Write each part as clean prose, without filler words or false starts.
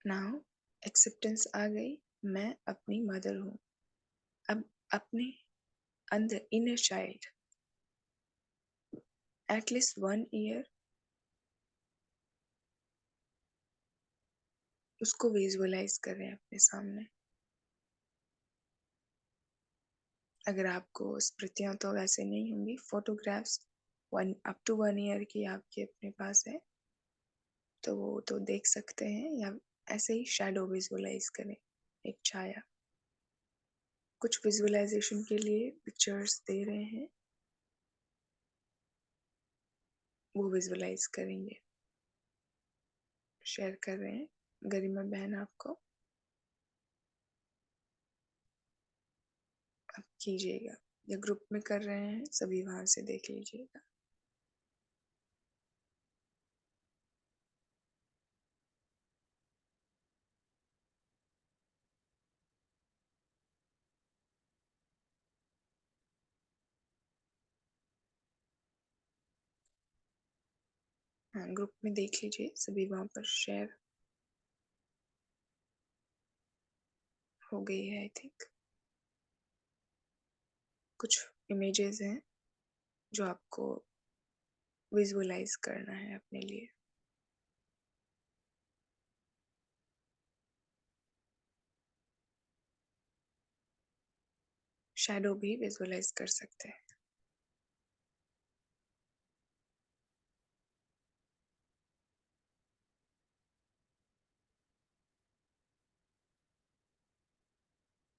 Now acceptance आ गई, मैं अपनी मदर हूँ। अब अपने अंदर इनर चाइल्ड एटलीस्ट 1 ईयर उसको विजुअलाइज कर रहे हैं अपने सामने। अगर आपको स्मृतियाँ तो वैसे नहीं होंगी, फोटोग्राफ्स अप टू 1 ईयर की आपके अपने पास है तो वो तो देख सकते हैं, या ऐसे ही शैडो विजुअलाइज करें, एक छाया। कुछ विजुअलाइजेशन के लिए पिक्चर्स दे रहे हैं, वो विजुअलाइज करेंगे, शेयर कर रहे हैं गरिमा बहन आपको। आप कीजिएगा, या ग्रुप में कर रहे हैं सभी वहां से देख लीजिएगा। हाँ, ग्रुप में देख लीजिए, सभी वहां पर शेयर हो गई है आई थिंक। कुछ इमेजेस हैं जो आपको विजुअलाइज करना है अपने लिए। शैडो भी विजुअलाइज कर सकते हैं।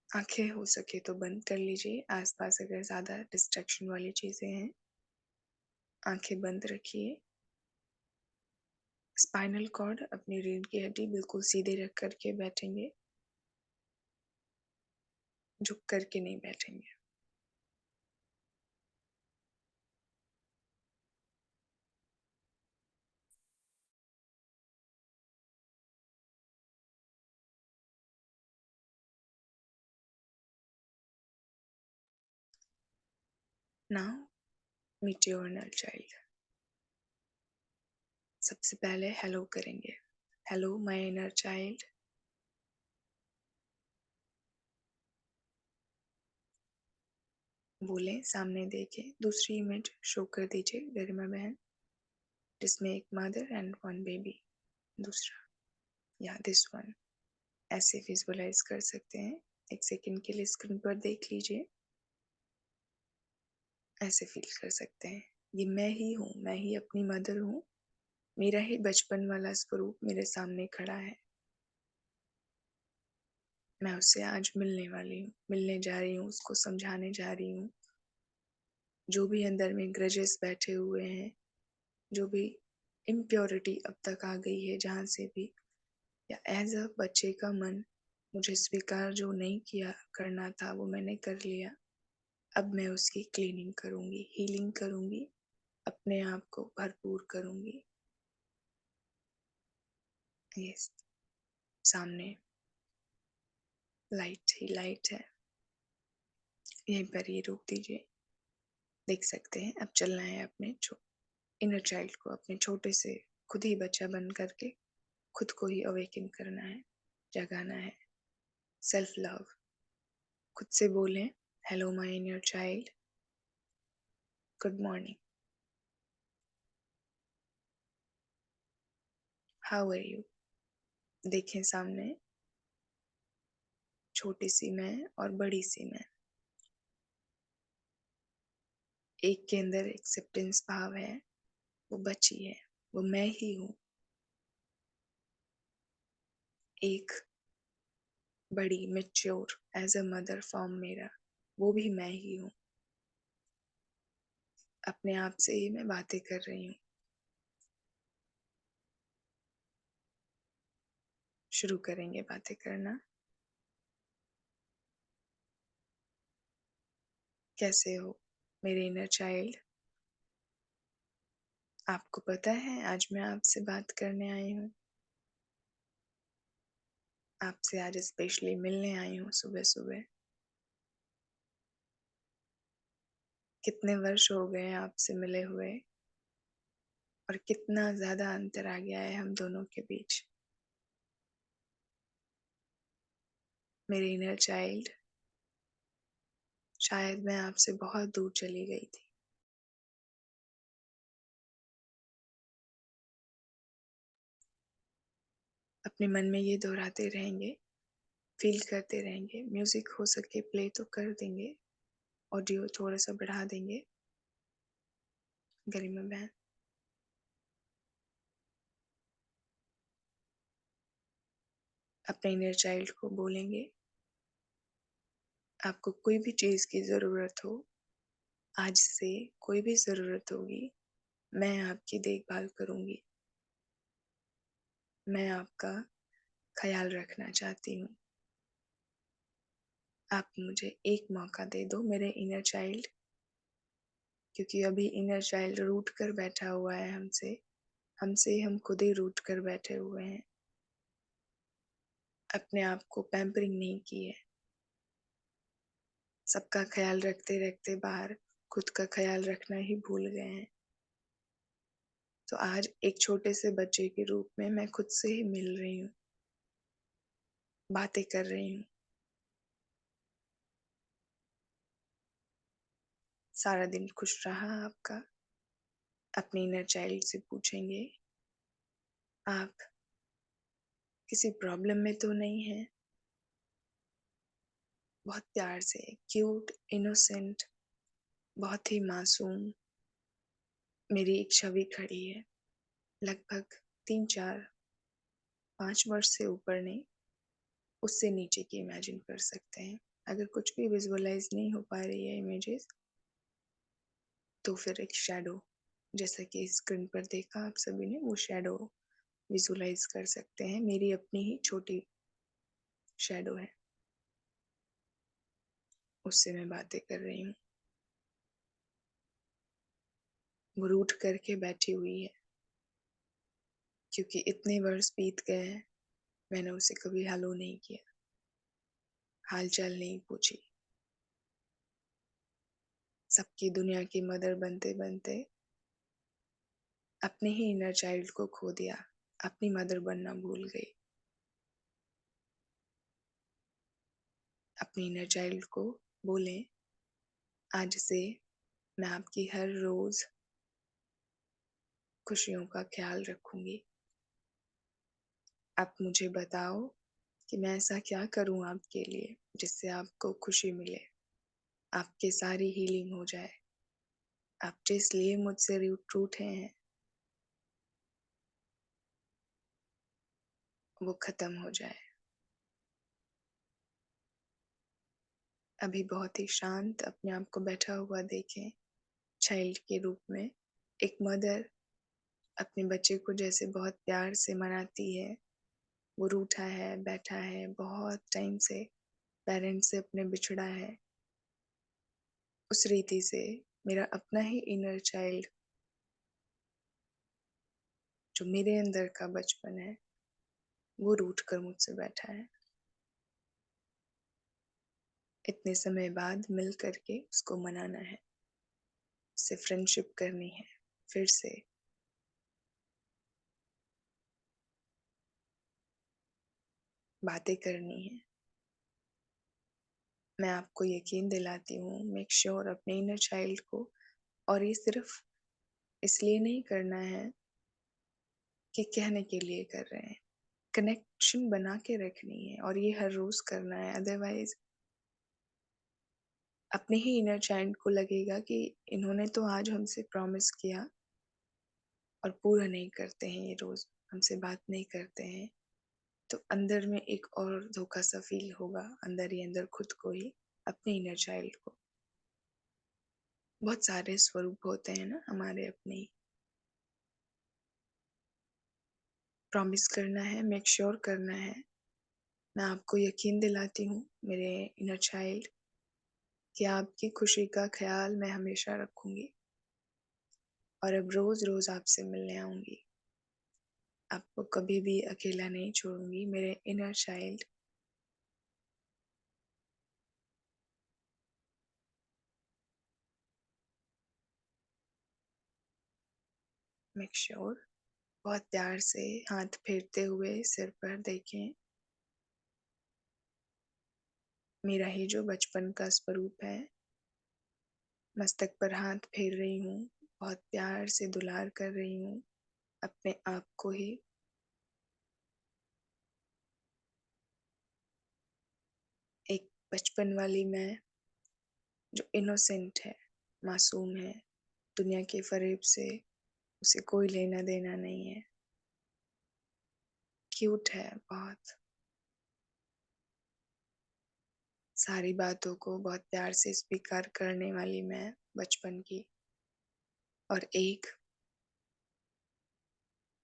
आंखें हो सके तो बंद कर लीजिए, आसपास अगर ज्यादा डिस्ट्रैक्शन वाली चीजें हैं आंखें बंद रखिए। स्पाइनल कॉर्ड, अपनी रीढ़ की हड्डी बिल्कुल सीधे रख करके बैठेंगे, झुक करके नहीं बैठेंगे। Now meet your inner child. सबसे पहले हेलो करेंगे, हेलो माय इनर चाइल्ड। बोले, सामने देखे, दूसरी इमेज शो कर दीजिए गरिमा बहन, जिसमें एक मदर एंड 1 बेबी। दूसरा, या दिस वन, ऐसे विजुअलाइज कर सकते हैं। एक सेकंड के लिए स्क्रीन पर देख लीजिए, ऐसे फील कर सकते हैं ये मैं ही हूँ, मैं ही अपनी मदर हूँ, मेरा ही बचपन वाला स्वरूप मेरे सामने खड़ा है। मैं उससे आज मिलने वाली हूँ, मिलने जा रही हूँ, उसको समझाने जा रही हूँ। जो भी अंदर में ग्रजेस बैठे हुए हैं, जो भी इम्प्योरिटी अब तक आ गई है जहाँ से भी, या एज अ बच्चे का मन मुझे स्वीकार जो नहीं किया करना था वो मैंने कर लिया। अब मैं उसकी क्लीनिंग करूंगी, हीलिंग करूंगी, अपने आप को भरपूर करूंगी। यस, सामने लाइट ही लाइट है, यहीं पर ये रोक दीजिए। देख सकते हैं अब चलना है अपने इनर चाइल्ड को, अपने छोटे से खुद ही बच्चा बन करके खुद को ही अवेकन करना है, जगाना है। सेल्फ लव, खुद से बोलें, hello my inner child, good morning, how are you. देखें सामने छोटी सी मैं और बड़ी सी मैं, एक के अंदर एक्सेप्टेंस भाव है, वो बची है, वो मैं ही हूँ। एक बड़ी mature as a mother form मेरा, वो भी मैं ही हूँ। अपने आप से ही मैं बातें कर रही हूँ। शुरू करेंगे बातें करना। कैसे हो मेरे इनर चाइल्ड। आपको पता है आज मैं आपसे बात करने आई हूँ, आपसे आज स्पेशली मिलने आई हूँ सुबह सुबह। कितने वर्ष हो गए हैं आपसे मिले हुए, और कितना ज्यादा अंतर आ गया है हम दोनों के बीच। मेरे इनर चाइल्ड, शायद मैं आपसे बहुत दूर चली गई थी। अपने मन में ये दोहराते रहेंगे, फ़ील करते रहेंगे। म्यूज़िक हो सके प्ले तो कर देंगे, ऑडियो थोड़ा-सा बढ़ा देंगे। गरिमा बहन, अपने इनर चाइल्ड को बोलेंगे, आपको कोई भी चीज़ की ज़रूरत हो, आज से कोई भी ज़रूरत होगी, मैं आपकी देखभाल करूँगी। मैं आपका ख़याल रखना चाहती हूँ। आप मुझे एक मौका दे दो मेरे इनर चाइल्ड, क्योंकि अभी इनर चाइल्ड रूठ कर बैठा हुआ है हमसे। हमसे हम खुद ही रूठ कर बैठे हुए हैं। अपने आप को पैम्परिंग नहीं की है। सबका ख़याल रखते-रखते बाहर खुद का ख़याल रखना ही भूल गए हैं। तो आज एक छोटे से बच्चे के रूप में मैं खुद से ही मिल रही हूँ, बातें कर रही हूँ। सारा दिन खुश रहा आपका? अपने इनर चाइल्ड से पूछेंगे, आप किसी प्रॉब्लम में तो नहीं हैं? बहुत प्यार से, क्यूट, इनोसेंट, बहुत ही मासूम मेरी एक छवि खड़ी है। लगभग 3, 4, 5 वर्ष से ऊपर नहीं, उससे नीचे की इमेजिन कर सकते हैं। अगर कुछ भी विजुअलाइज़ नहीं हो पा रही है इमेजेस, तो फिर एक शैडो, जैसा कि स्क्रीन पर देखा आप सभी ने, वो शैडो विजुअलाइज़ कर सकते हैं। मेरी अपनी ही छोटी शैडो है, उससे मैं बातें कर रही हूँ। वो रूठ करके बैठी हुई है, क्योंकि इतने वर्ष बीत गए हैं, मैंने उसे कभी हेलो नहीं किया, हाल-चाल नहीं पूछी। सबकी दुनिया की मदर बनते-बनते अपने ही इनर चाइल्ड को खो दिया, अपनी मदर बनना भूल गई। अपने इनर चाइल्ड को बोलें, आज से मैं आपकी हर रोज़ खुशियों का ख़्याल रखूँगी। आप मुझे बताओ कि मैं ऐसा क्या करूँ आपके लिए, जिससे आपको खुशी मिले, आपकी सारी हीलिंग हो जाए। आप जिस लिए मुझसे रूठे हैं, वो ख़त्म हो जाए। अभी बहुत ही शांत अपने आप को बैठा हुआ देखें, चाइल्ड के रूप में। एक मदर अपने बच्चे को जैसे बहुत प्यार से मनाती है, वो रूठा है, बैठा है, बहुत टाइम से पेरेंट्स से अपने बिछड़ा है, उस रीति से मेरा अपना ही इनर चाइल्ड, जो मेरे अंदर का बचपन है, वो रूठ कर मुझसे बैठा है। इतने समय बाद मिल कर के उसको मनाना है, उससे फ्रेंडशिप करनी है, फिर से बातें करनी है। मैं आपको यकीन दिलाती हूँ, मेक श्योर अपने इनर चाइल्ड को, और ये सिर्फ़ इसलिए नहीं करना है कि कहने के लिए कर रहे हैं। कनेक्शन बना के रखनी है और ये हर रोज़ करना है, अदरवाइज़ अपने ही इनर चाइल्ड को लगेगा कि इन्होंने तो आज हमसे प्रॉमिस किया और पूरा नहीं करते हैं ये रोज़, हमसे बात नहीं करते हैं। तो अंदर में एक और धोखा-सा फ़ील होगा, अंदर ही अंदर खुद को ही, अपने इनर चाइल्ड को। बहुत सारे स्वरूप होते हैं ना हमारे अपने। प्रॉमिस करना है, मेक श्योर करना है। मैं आपको यकीन दिलाती हूँ मेरे इनर चाइल्ड, कि आपकी खुशी का ख़्याल मैं हमेशा रखूँगी और अब रोज़-रोज़ आपसे मिलने आऊँगी। आपको कभी भी अकेला नहीं छोड़ूँगी मेरे इनर चाइल्ड। मेक श्योर, बहुत प्यार से हाथ फेरते हुए सिर पर देखें। मेरा ही जो बचपन का स्वरूप है, मस्तक पर हाथ फेर रही हूँ, बहुत प्यार से दुलार कर रही हूँ अपने आप को ही। एक बचपन वाली मैं जो इनोसेंट है, मासूम है, दुनिया के फरेब से उसे कोई लेना देना नहीं है, क्यूट है बहुत, सारी बातों को बहुत प्यार से स्वीकार करने वाली मैं बचपन की। और एक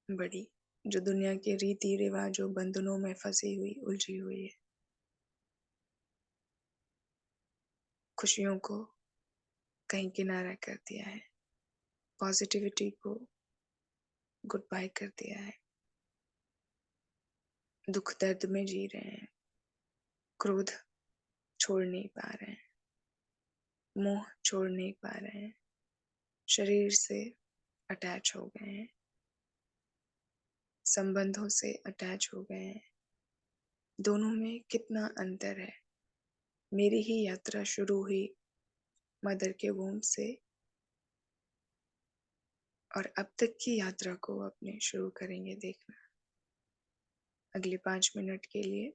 बड़ी जो दुनिया के रीति रिवाजों बंधनों में फंसी हुई उलझी हुई है, खुशियों को कहीं किनारा कर दिया है, पॉजिटिविटी को गुड बाय कर दिया है, दुख दर्द में जी रहे हैं, क्रोध छोड़ नहीं पा रहे हैं, मोह छोड़ नहीं पा रहे हैं, शरीर से अटैच हो गए हैं, संबंधों से अटैच हो गए हैं। दोनों में कितना अंतर है। मेरी ही यात्रा शुरू हुई मदर के वूम्ब से और अब तक की यात्रा को अपने शुरू करेंगे देखना अगले 5 मिनट के लिए।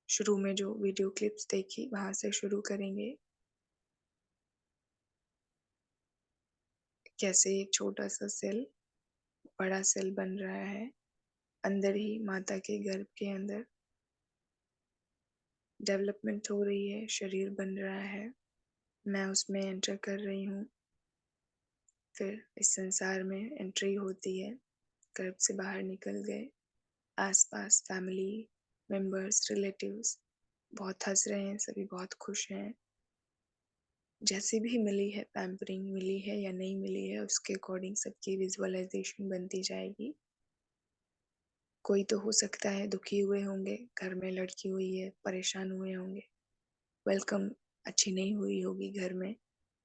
शुरू में जो वीडियो क्लिप्स देखी वहां से शुरू करेंगे। कैसे एक छोटा सा सेल बड़ा सेल बन रहा है, अंदर ही माता के गर्भ के अंदर डेवलपमेंट हो रही है, शरीर बन रहा है, मैं उसमें एंटर कर रही हूँ। फिर इस संसार में एंट्री होती है, गर्भ से बाहर निकल गए, आसपास फैमिली मेंबर्स, रिलेटिव्स बहुत हंस रहे हैं, सभी बहुत खुश हैं। जैसी भी मिली है पैम्परिंग मिली है या नहीं मिली है, उसके अकॉर्डिंग सबकी विजुअलाइजेशन बनती जाएगी। कोई तो हो सकता है दुखी हुए होंगे, घर में लड़की हुई है, परेशान हुए होंगे, वेलकम अच्छी नहीं हुई होगी घर में,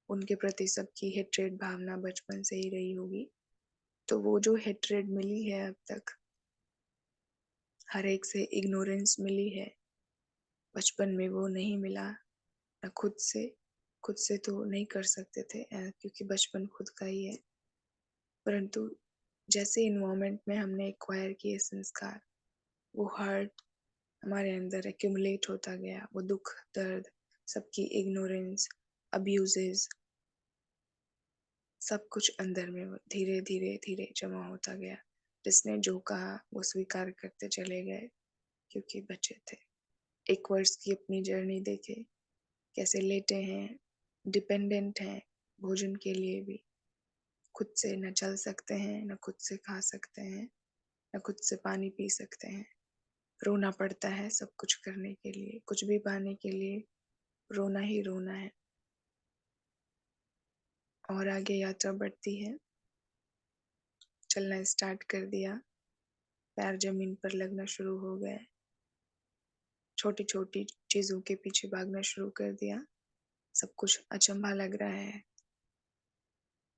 उनके प्रति सबकी हेट्रेड भावना बचपन से ही रही होगी। तो वो जो हेट्रेड मिली है अब तक, हर एक से इग्नोरेंस मिली है, बचपन में वो नहीं मिला ना खुद से तो नहीं कर सकते थे क्योंकि बचपन खुद का ही है। परंतु जैसे इन्वायरमेंट में हमने एक्वायर किए संस्कार, वो हर्ट हमारे अंदर एक्यूमुलेट होता गया, वो दुख दर्द, सबकी इग्नोरेंस, अब्यूजेस, सब कुछ अंदर में धीरे धीरे धीरे जमा होता गया। जिसने जो कहा वो स्वीकार करते चले गए क्योंकि बच्चे थे। एक वर्ष की अपनी जर्नी देखे, कैसे लेटे हैं, डिपेंडेंट हैं भोजन के लिए भी, खुद से न चल सकते हैं, न खुद से खा सकते हैं, न खुद से पानी पी सकते हैं। रोना पड़ता है सब कुछ करने के लिए, कुछ भी पाने के लिए रोना ही रोना है। और आगे यात्रा बढ़ती है, चलना स्टार्ट कर दिया, पैर जमीन पर लगना शुरू हो गए, छोटी छोटी चीजों के पीछे भागना शुरू कर दिया। सब कुछ अचंभा लग रहा है,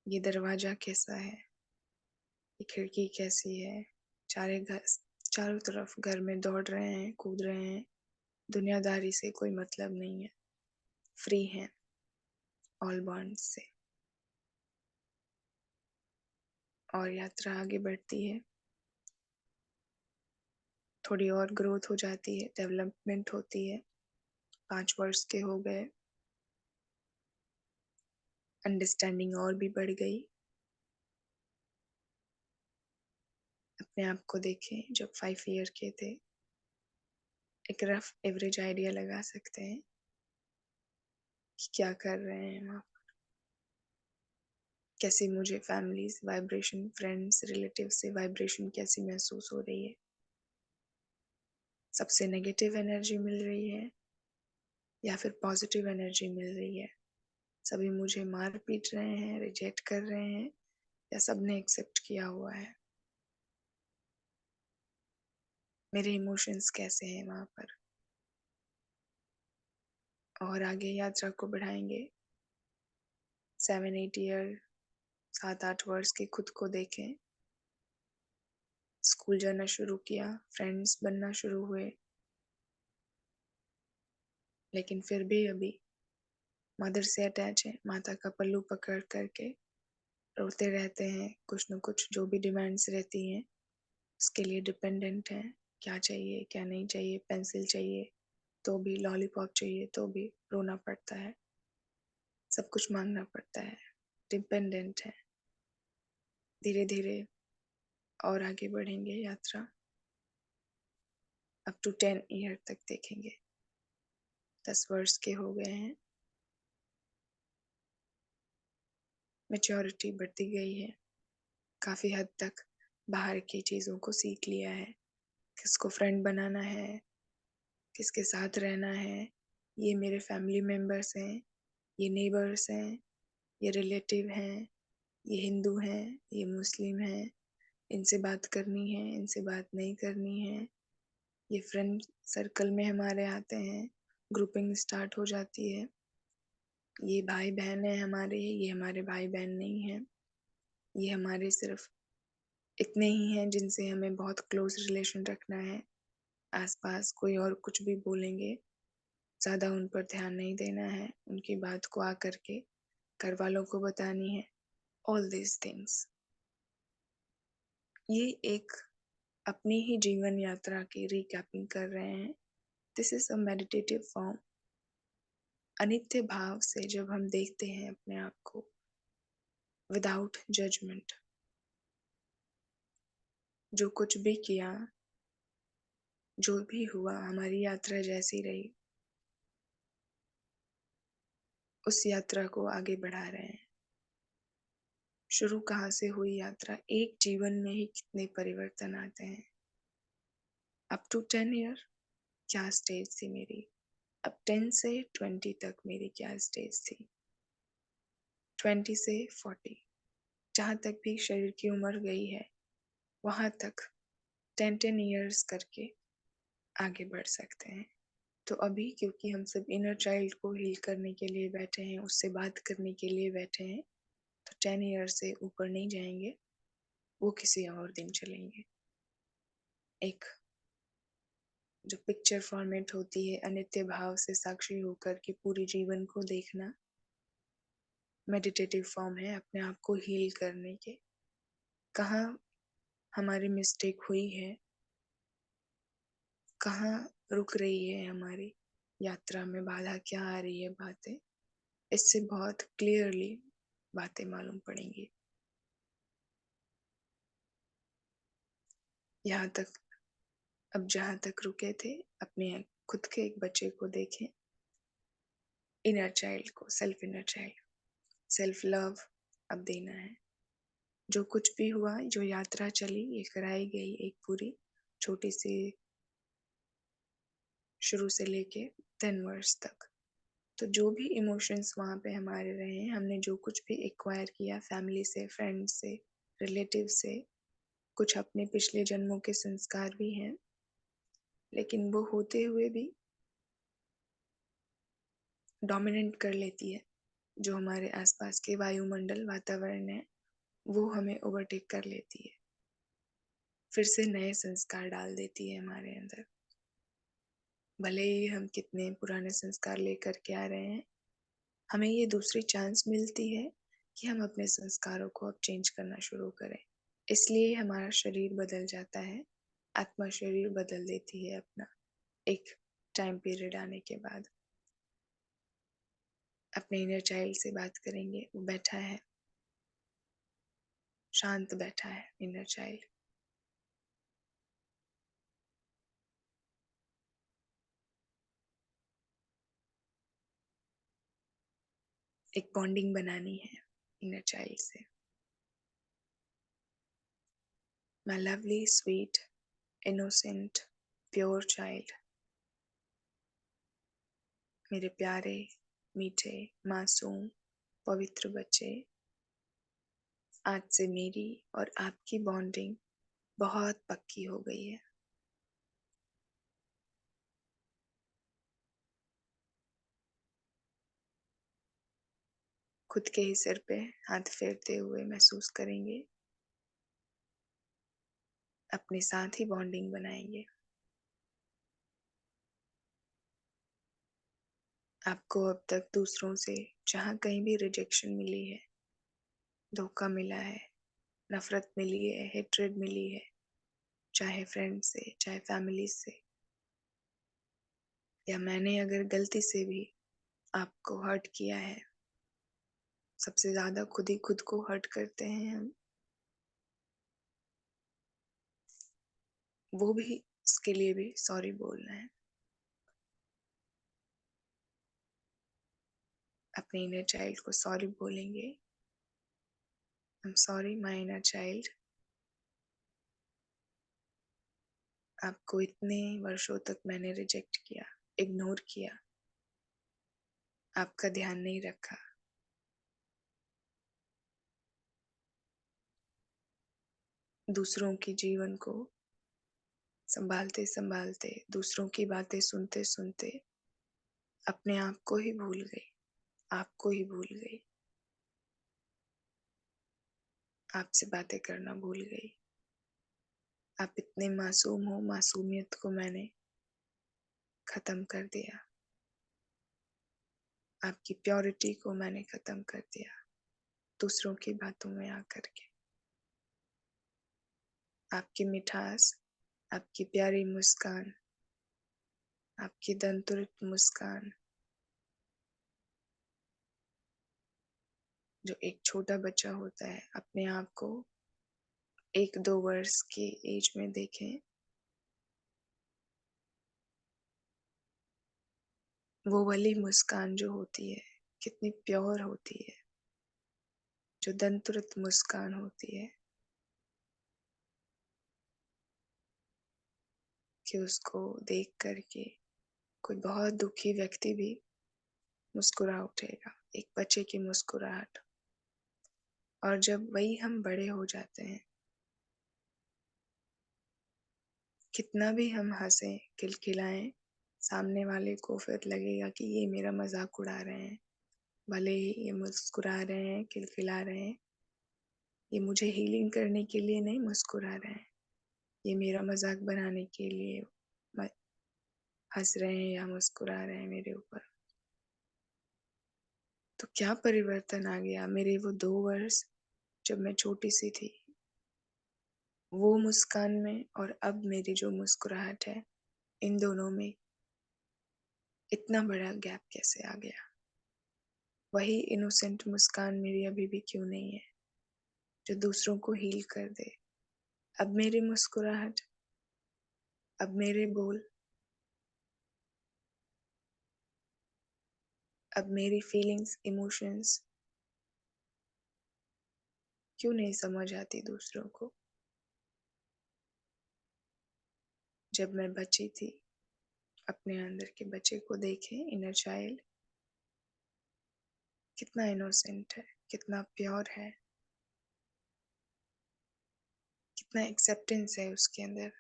ये दरवाजा कैसा है, ये खिड़की कैसी है, चारों तरफ घर में दौड़ रहे हैं, कूद रहे हैं, दुनियादारी से कोई मतलब नहीं है, फ्री हैं ऑल बॉन्ड से। और यात्रा आगे बढ़ती है, थोड़ी और ग्रोथ हो जाती है, डेवलपमेंट होती है, 5 वर्ष के हो गए, अंडरस्टैंडिंग और भी बढ़ गई। अपने आप को देखें जब 5 ईयर के थे, एक रफ एवरेज आइडिया लगा सकते हैं कि क्या कर रहे हैं वहाँ, कैसी मुझे फैमिली से वाइब्रेशन, फ्रेंड्स रिलेटिव से वाइब्रेशन कैसी महसूस हो रही है, सबसे नेगेटिव एनर्जी मिल रही है या फिर पॉजिटिव एनर्जी मिल रही है, सभी मुझे मार पीट रहे हैं, रिजेक्ट कर रहे हैं, या सबने एक्सेप्ट किया हुआ है, मेरे इमोशंस कैसे हैं वहाँ पर। और आगे यात्रा को बढ़ाएंगे, 7-8 ईयर, 7-8 वर्ष के खुद को देखें, स्कूल जाना शुरू किया, फ्रेंड्स बनना शुरू हुए, लेकिन फिर भी अभी मदर से अटैच है, माता का पल्लू पकड़ करके रोते रहते हैं, कुछ न कुछ जो भी डिमांड्स रहती हैं उसके लिए डिपेंडेंट हैं। क्या चाहिए, क्या नहीं चाहिए, पेंसिल चाहिए तो भी, लॉलीपॉप चाहिए तो भी रोना पड़ता है, सब कुछ मांगना पड़ता है, डिपेंडेंट है। धीरे धीरे और आगे बढ़ेंगे यात्रा, अप टू 10 ईयर तक देखेंगे। 10 वर्ष के हो गए हैं, मैच्योरिटी बढ़ती गई है, काफी हद तक बाहर की चीजों को सीख लिया है, किसको फ्रेंड बनाना है, किसके साथ रहना है, ये मेरे फैमिली मेंबर्स हैं, ये नेबर्स हैं, ये रिलेटिव हैं, ये हिंदू हैं, ये मुस्लिम हैं, इनसे बात करनी है, इनसे बात नहीं करनी है, ये फ्रेंड सर्कल में हमारे आते हैं, ग्रुपिंग स्टार्ट हो जाती है, ये भाई बहन है हमारे, ये हमारे भाई बहन नहीं है, ये हमारे सिर्फ इतने ही हैं जिनसे हमें बहुत क्लोज रिलेशन रखना है। आसपास कोई और कुछ भी बोलेंगे, ज़्यादा उन पर ध्यान नहीं देना है, उनकी बात को आकर के घर वालों को बतानी है। ऑल दीज थिंग्स, ये एक अपनी ही जीवन यात्रा की रिकैपिंग कर रहे हैं। This is a meditative form. अनित्य भाव से जब हम देखते हैं अपने आप को, विदाउट जजमेंट, जो कुछ भी किया, जो भी हुआ, हमारी यात्रा जैसी रही, उस यात्रा को आगे बढ़ा रहे हैं। शुरू कहाँ से हुई यात्रा, एक जीवन में ही कितने परिवर्तन आते हैं। अप टू 10 ईयर क्या स्टेज थी मेरी, अब 10 से 20 तक मेरी क्या स्टेज थी, 20 से 40, जहाँ तक भी शरीर की उम्र गई है वहां तक 10 ईयर्स करके आगे बढ़ सकते हैं। तो अभी क्योंकि हम सब इनर चाइल्ड को हील करने के लिए बैठे हैं, उससे बात करने के लिए बैठे हैं, तो 10 ईयर से ऊपर नहीं जाएंगे, वो किसी और दिन चलेंगे। एक जो पिक्चर फॉर्मेट होती है, अनित्य भाव से साक्षी होकर के पूरे जीवन को देखना, मेडिटेटिव फॉर्म है अपने आप को हील करने के। कहाँ हमारी मिस्टेक हुई है, कहाँ रुक रही है हमारी यात्रा में, बाधा क्या आ रही है, बातें इससे बहुत क्लियरली बातें मालूम पड़ेंगी। यहाँ तक, अब जहाँ तक रुके थे, अपने खुद के एक बच्चे को देखें, इनर चाइल्ड को, self inner child, self love अब देना है। जो कुछ भी हुआ, जो यात्रा चली, ये कराई गई एक पूरी छोटी सी, शुरू से लेके 10 वर्ष तक। तो जो भी इमोशंस वहाँ पे हमारे रहे, हमने जो कुछ भी एक्वायर किया फैमिली से, फ्रेंड से, रिलेटिव से, कुछ अपने पिछले जन्मों के संस्कार भी हैं, लेकिन वो होते हुए भी डोमिनेट कर लेती है। जो हमारे आसपास के वायुमंडल, वातावरण है, वो हमें ओवरटेक कर लेती है, फिर से नए संस्कार डाल देती है हमारे अंदर। भले ही हम कितने पुराने संस्कार लेकर के आ रहे हैं, हमें ये दूसरी चांस मिलती है कि हम अपने संस्कारों को अब चेंज करना शुरू करें। इसलिए हमारा शरीर बदल जाता है, आत्मा शरीर बदल देती है अपना, एक टाइम पीरियड आने के बाद। अपने इनर चाइल्ड से बात करेंगे, वो बैठा है, शांत बैठा है इनर चाइल्ड। एक बॉन्डिंग बनानी है इनर चाइल्ड से। My lovely, sweet, innocent, pure child, मेरे प्यारे, मीठे, मासूम, पवित्र बच्चे, आज से मेरी और आपकी बॉन्डिंग बहुत पक्की हो गई है। खुद के ही सिर पे हाथ फेरते हुए महसूस करेंगे, अपने साथ ही बॉन्डिंग बनाएंगे। आपको अब तक दूसरों से जहाँ कहीं भी रिजेक्शन मिली है, धोखा मिला है, नफरत मिली है, हेट्रेड मिली है, चाहे फ्रेंड से, चाहे फैमिली से, या मैंने अगर गलती से भी आपको हर्ट किया है, सबसे ज्यादा खुद ही खुद को हर्ट करते हैं हम, वो भी, इसके लिए भी सॉरी बोलना है। अपने इनर चाइल्ड को सॉरी बोलेंगे, आई am sorry my inner child, आपको इतने वर्षों तक मैंने रिजेक्ट किया, इग्नोर किया, आपका ध्यान नहीं रखा, दूसरों के जीवन को संभालते संभालते, दूसरों की बातें सुनते सुनते अपने आप को ही भूल गई, आपको ही भूल गई, आपसे बातें करना भूल गई। आप इतने मासूम हो, मासूमियत को मैंने खत्म कर दिया, आपकी प्योरिटी को मैंने खत्म कर दिया दूसरों की बातों में आकर के। आपकी मिठास, आपकी प्यारी मुस्कान, आपकी दंतुरित मुस्कान, जो एक छोटा बच्चा होता है अपने आप को 1-2 वर्ष की एज में देखें, वो वाली मुस्कान जो होती है कितनी प्योर होती है, जो दंतुरित मुस्कान होती है, कि उसको देख करके कोई बहुत दुखी व्यक्ति भी मुस्कुरा उठेगा, एक बच्चे की मुस्कुराहट। और जब वही हम बड़े हो जाते हैं, कितना भी हम हंसें, खिलखिलाएं, सामने वाले को फिर लगेगा कि ये मेरा मजाक उड़ा रहे हैं, भले ही ये मुस्कुरा रहे हैं, खिलखिला रहे हैं, ये मुझे हीलिंग करने के लिए नहीं मुस्कुरा रहे हैं, ये मेरा मजाक बनाने के लिए हंस रहे हैं या मुस्कुरा रहे हैं मेरे ऊपर। तो क्या परिवर्तन आ गया मेरे वो 2 वर्ष जब मैं छोटी सी थी, वो मुस्कान में और अब मेरी जो मुस्कुराहट है, इन दोनों में इतना बड़ा गैप कैसे आ गया? वही इनोसेंट मुस्कान मेरी अभी भी क्यों नहीं है, जो दूसरों को हील कर दे? अब मेरी मुस्कुराहट, अब मेरे बोल, अब मेरी फीलिंग्स, इमोशंस क्यों नहीं समझ आती दूसरों को? जब मैं बच्ची थी, अपने अंदर के बच्चे को देखें, इनर चाइल्ड कितना इनोसेंट है, कितना प्योर है, कितना एक्सेप्टेंस है उसके अंदर,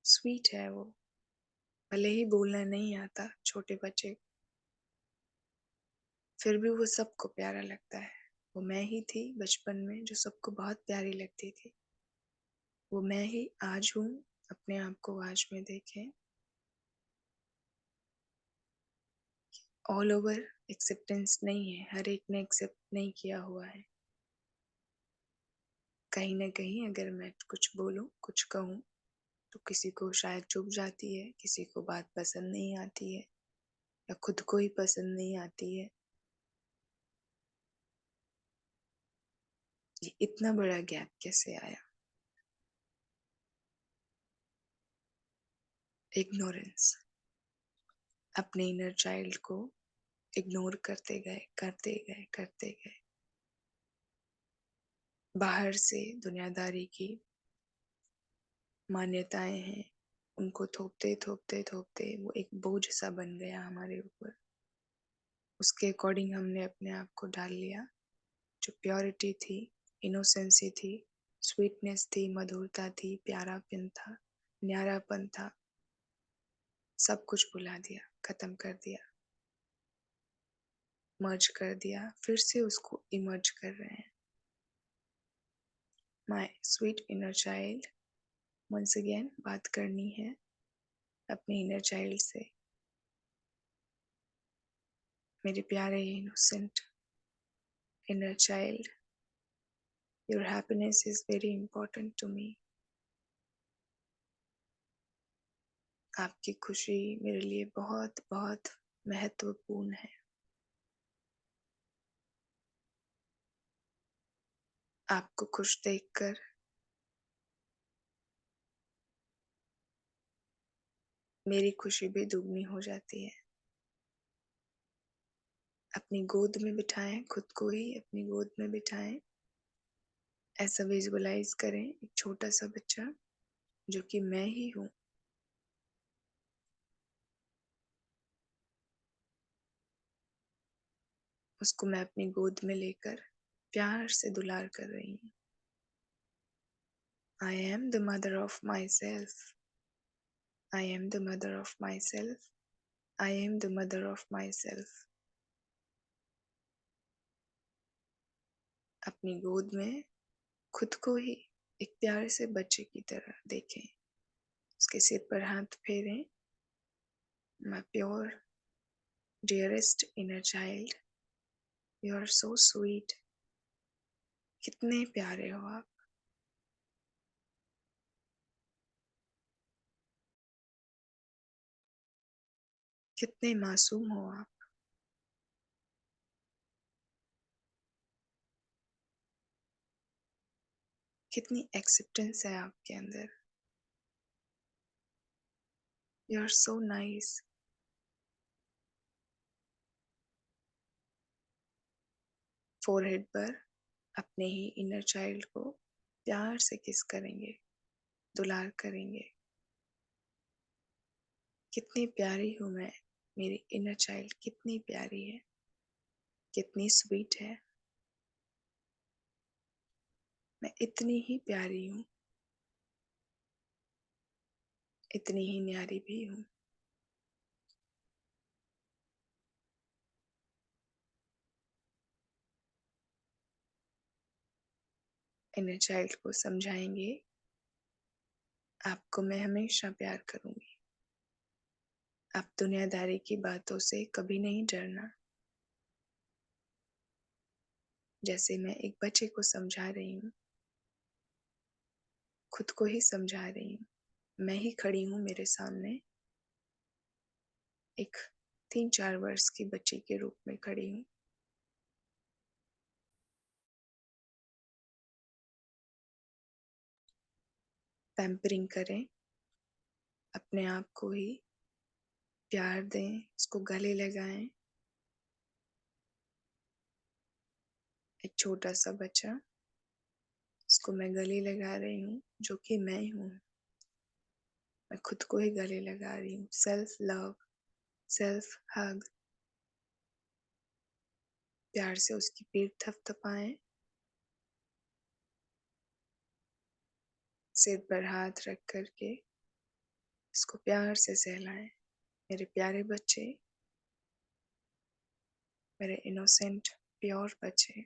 स्वीट है वो। भले ही बोलना नहीं आता छोटे बच्चे, फिर भी वो सबको प्यारा लगता है। वो मैं ही थी बचपन में जो सबको बहुत प्यारी लगती थी, वो मैं ही आज हूँ। अपने आप को आज में देखें, ऑल ओवर एक्सेप्टेंस नहीं है, हर एक ने एक्सेप्ट नहीं किया हुआ है। कहीं ना कहीं अगर मैं कुछ बोलूं, कुछ कहूं, तो किसी को शायद चुभ जाती है, किसी को बात पसंद नहीं आती है, या खुद को ही पसंद नहीं आती है। ये इतना बड़ा गैप कैसे आया? इग्नोरेंस, अपने इनर चाइल्ड को इग्नोर करते गए, करते गए, करते गए। बाहर से दुनियादारी की मान्यताएं हैं, उनको थोपते थोपते थोपते वो एक बोझ सा बन गया हमारे ऊपर। उसके अकॉर्डिंग हमने अपने आप को डाल लिया। जो प्योरिटी थी, इनोसेंसी थी, स्वीटनेस थी, मधुरता थी, प्यारापन था, न्यारापन था, सब कुछ भुला दिया, खत्म कर दिया, मर्ज कर दिया, फिर से उसको इमर्ज कर रहे हैं। My sweet inner child, once again बात करनी है अपने इनर चाइल्ड से। मेरे प्यारे innocent inner child, your happiness is very important to me. आपकी खुशी मेरे लिए बहुत बहुत महत्वपूर्ण है। आपको खुश देखकर मेरी खुशी भी दुगनी हो जाती है। अपनी गोद में बिठाएं, खुद को ही अपनी गोद में बिठाएं। ऐसा विजुअलाइज करें, एक छोटा सा बच्चा जो कि मैं ही हूँ। उसको मैं अपनी गोद में लेकर प्यार से दुलार कर रही हूँ। I am the mother of myself. I am the mother of myself. I am the mother of myself. अपनी गोद में खुद को ही एक प्यारे से बच्चे की तरह देखें। उसके सिर पर हाथ फेरें। My pure, dearest inner child, you are so sweet. कितने प्यारे हो आप। कितने मासूम हो आप। कितनी एक्सेप्टेंस है आपके अंदर। You are so nice. Forehead पर अपने ही इनर चाइल्ड को प्यार से किस करेंगे, दुलार करेंगे। कितनी प्यारी हूँ मैं, मेरी इनर चाइल्ड कितनी प्यारी है, कितनी स्वीट है। मैं इतनी ही प्यारी हूँ, इतनी ही न्यारी भी हूँ। इनर चाइल्ड को समझाएंगे, आपको मैं हमेशा प्यार करूंगी। आप दुनियादारी की बातों से कभी नहीं डरना। जैसे मैं एक बच्चे को समझा रही हूँ, खुद को ही समझा रही हूँ। मैं ही खड़ी हूँ मेरे सामने, एक 3-4 वर्ष की बच्ची के रूप में खड़ी हूँ। पैम्परिंग करें, अपने आप को ही प्यार दें, उसको गले लगाएं। एक छोटा सा बच्चा, उसको मैं गले लगा रही हूँ, जो कि मैं हूँ। मैं खुद को ही गले लगा रही हूँ। सेल्फ लव, सेल्फ हग। प्यार से उसकी पीठ थपथपाएं, सिर पर हाथ रख करके इसको प्यार से सहलाएं। मेरे प्यारे बच्चे, मेरे इनोसेंट प्योर बच्चे,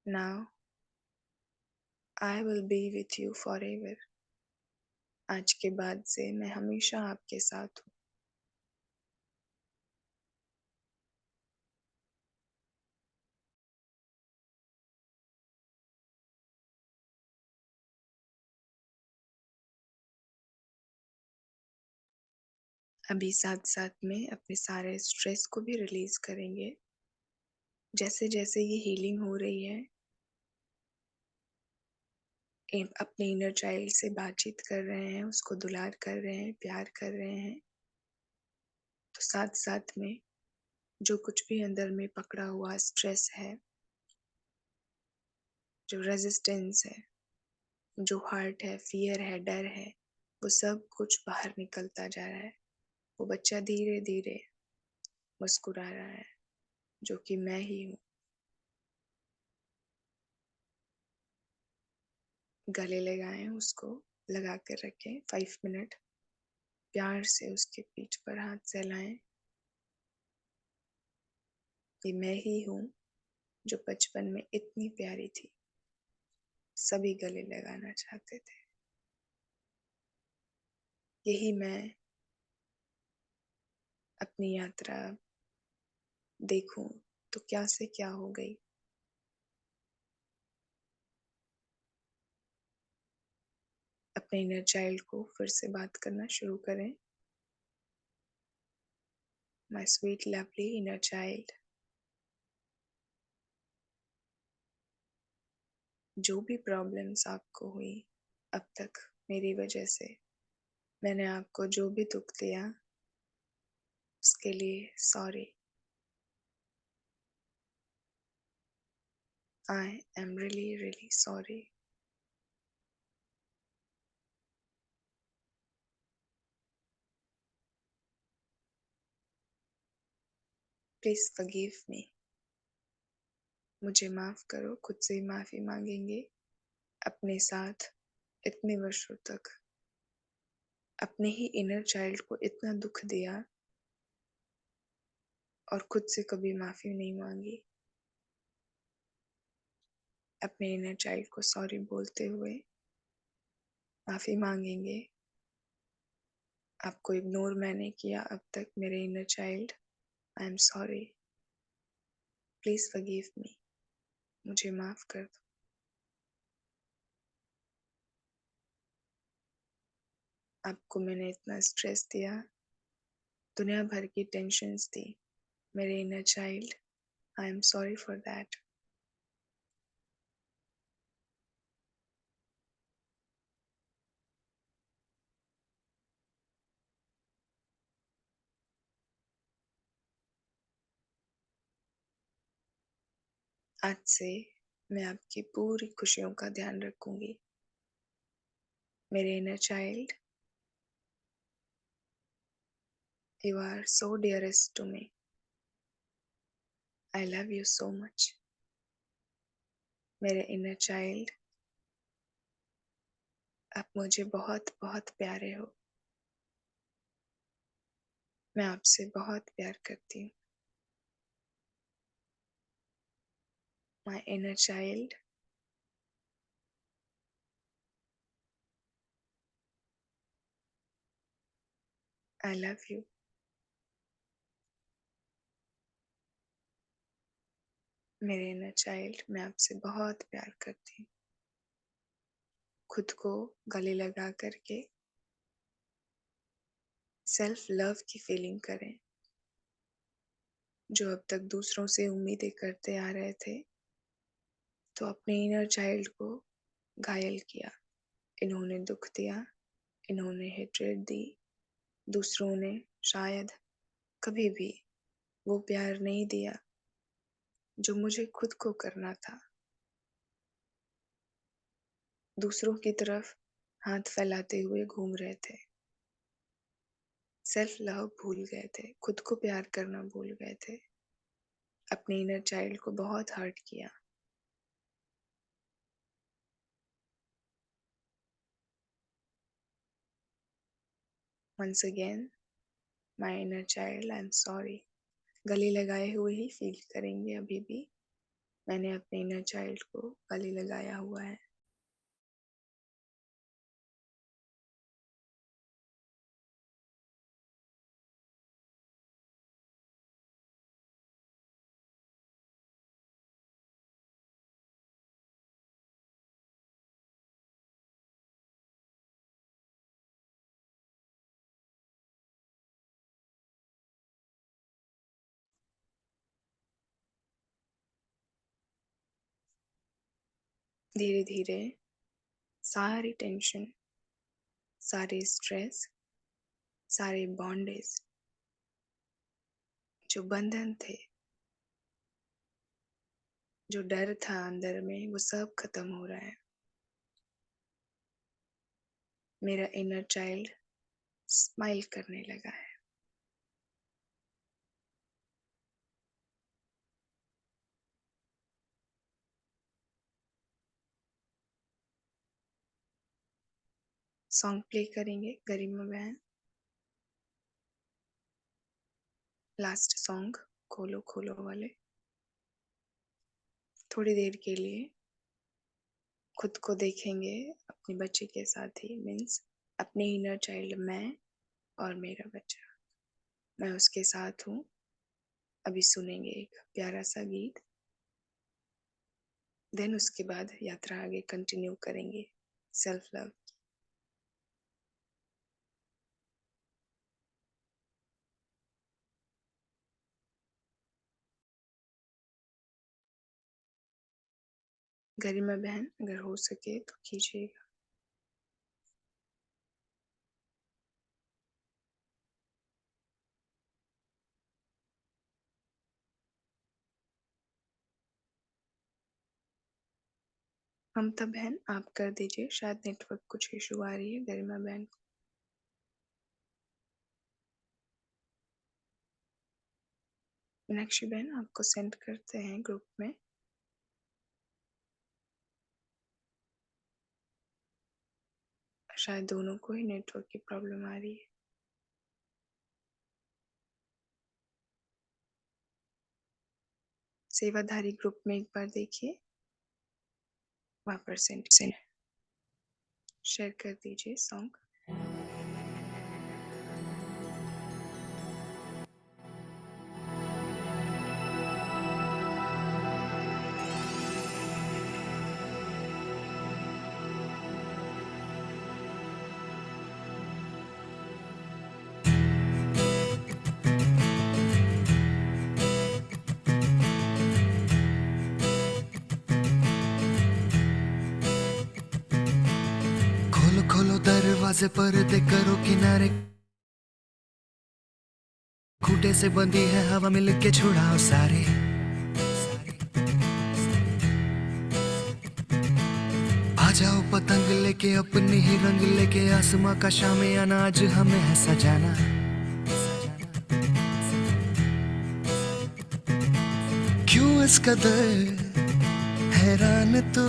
now I will be with you for ever. आज के बाद से मैं हमेशा आपके साथ हूँ। अभी साथ साथ में अपने सारे स्ट्रेस को भी रिलीज करेंगे। जैसे जैसे ये हीलिंग हो रही है, अपने इनर चाइल्ड से बातचीत कर रहे हैं, उसको दुलार कर रहे हैं, प्यार कर रहे हैं, तो साथ साथ में जो कुछ भी अंदर में पकड़ा हुआ स्ट्रेस है, जो रेजिस्टेंस है, जो हर्ट है, फियर है, डर है, वो सब कुछ बाहर निकलता जा रहा है। वो बच्चा धीरे धीरे मुस्कुरा रहा है, जो कि मैं ही हूँ। गले लगाएं, उसको लगा कर रखें 5 मिनट। प्यार से उसके पीठ पर हाथ सहलाएं। ये मैं ही हूँ जो बचपन में इतनी प्यारी थी। सभी गले लगाना चाहते थे। यही मैं अपनी यात्रा देखूं तो क्या से क्या हो गई। अपने इनर चाइल्ड को फिर से बात करना शुरू करें। My sweet lovely inner child, जो भी प्रॉब्लम्स आपको हुई अब तक मेरी वजह से, मैंने आपको जो भी दुख दिया उसके लिए sorry. I am really really sorry. Please forgive me. मुझे माफ करो। खुद से ही माफी मांगेंगे। अपने साथ इतने वर्षों तक अपने ही इनर चाइल्ड को इतना दुख दिया और खुद से कभी माफी नहीं मांगी। अपने इनर चाइल्ड को सॉरी बोलते हुए माफी मांगेंगे। आपको इग्नोर मैंने किया अब तक मेरे inner child, I am sorry. Please forgive me. मुझे माफ कर दो। आपको मैंने इतना स्ट्रेस दिया, दुनिया भर की टेंशन्स दी मेरे inner child, I am sorry for that. आज से मैं आपकी पूरी खुशियों का ध्यान रखूंगी। मेरे inner child, you are so dearest to me. I love you so much. मेरे इनर चाइल्ड, आप मुझे बहुत बहुत प्यारे हो। मैं आपसे बहुत प्यार करती हूँ। My inner child, I love you. मेरे इनर चाइल्ड, मैं आपसे बहुत प्यार करती हूँ। खुद को गले लगा करके सेल्फ लव की फीलिंग करें। जो अब तक दूसरों से उम्मीदें करते आ रहे थे, तो अपने इनर चाइल्ड को घायल किया। इन्होंने दुख दिया, इन्होंने हेट्रेड दी। दूसरों ने शायद कभी भी वो प्यार नहीं दिया जो मुझे खुद को करना था। दूसरों की तरफ हाथ फैलाते हुए घूम रहे थे। सेल्फ लव भूल गए थे, खुद को प्यार करना भूल गए थे। अपने इनर चाइल्ड को बहुत हर्ट किया। Once again, my inner child, I am sorry. गले लगाए हुए ही फील करेंगे अभी भी। मैंने अपने इनर चाइल्ड को गले लगाया हुआ है। धीरे धीरे सारी टेंशन, सारे स्ट्रेस, सारे बॉन्डेज, जो बंधन थे, जो डर था अंदर में, वो सब खत्म हो रहा है। मेरा इनर चाइल्ड स्माइल करने लगा है। सॉन्ग प्ले करेंगे गरिमा बहन। लास्ट सॉन्ग, खोलो खोलो वाले। थोड़ी देर के लिए खुद को देखेंगे अपने बच्चे के साथ ही, मीन्स अपने इनर चाइल्ड मैं और मेरा बच्चा, मैं उसके साथ हूँ। अभी सुनेंगे एक प्यारा सा गीत, देन उसके बाद यात्रा आगे कंटिन्यू करेंगे सेल्फ लव। गरिमा बहन अगर हो सके तो कीजिएगा। ममता बहन आप कर दीजिए, शायद नेटवर्क कुछ इशू आ रही है गरिमा बहन को। मीनाक्षी बहन आपको सेंड करते हैं ग्रुप में। शायद दोनों को ही नेटवर्क की प्रॉब्लम आ रही है। सेवाधारी ग्रुप में एक बार देखिए, वहां पर सेंड शेयर कर दीजिए सॉन्ग। खोलो खोलो दरवाजे पर्दे करो किनारे, खूंटे से बंधी है हवा मिलके छुड़ाओ सारे। आ जाओ पतंग लेके अपने ही रंग लेके, आसमां का शामियाना आज हमें है सजाना। क्यों इस कदर हैरान तू,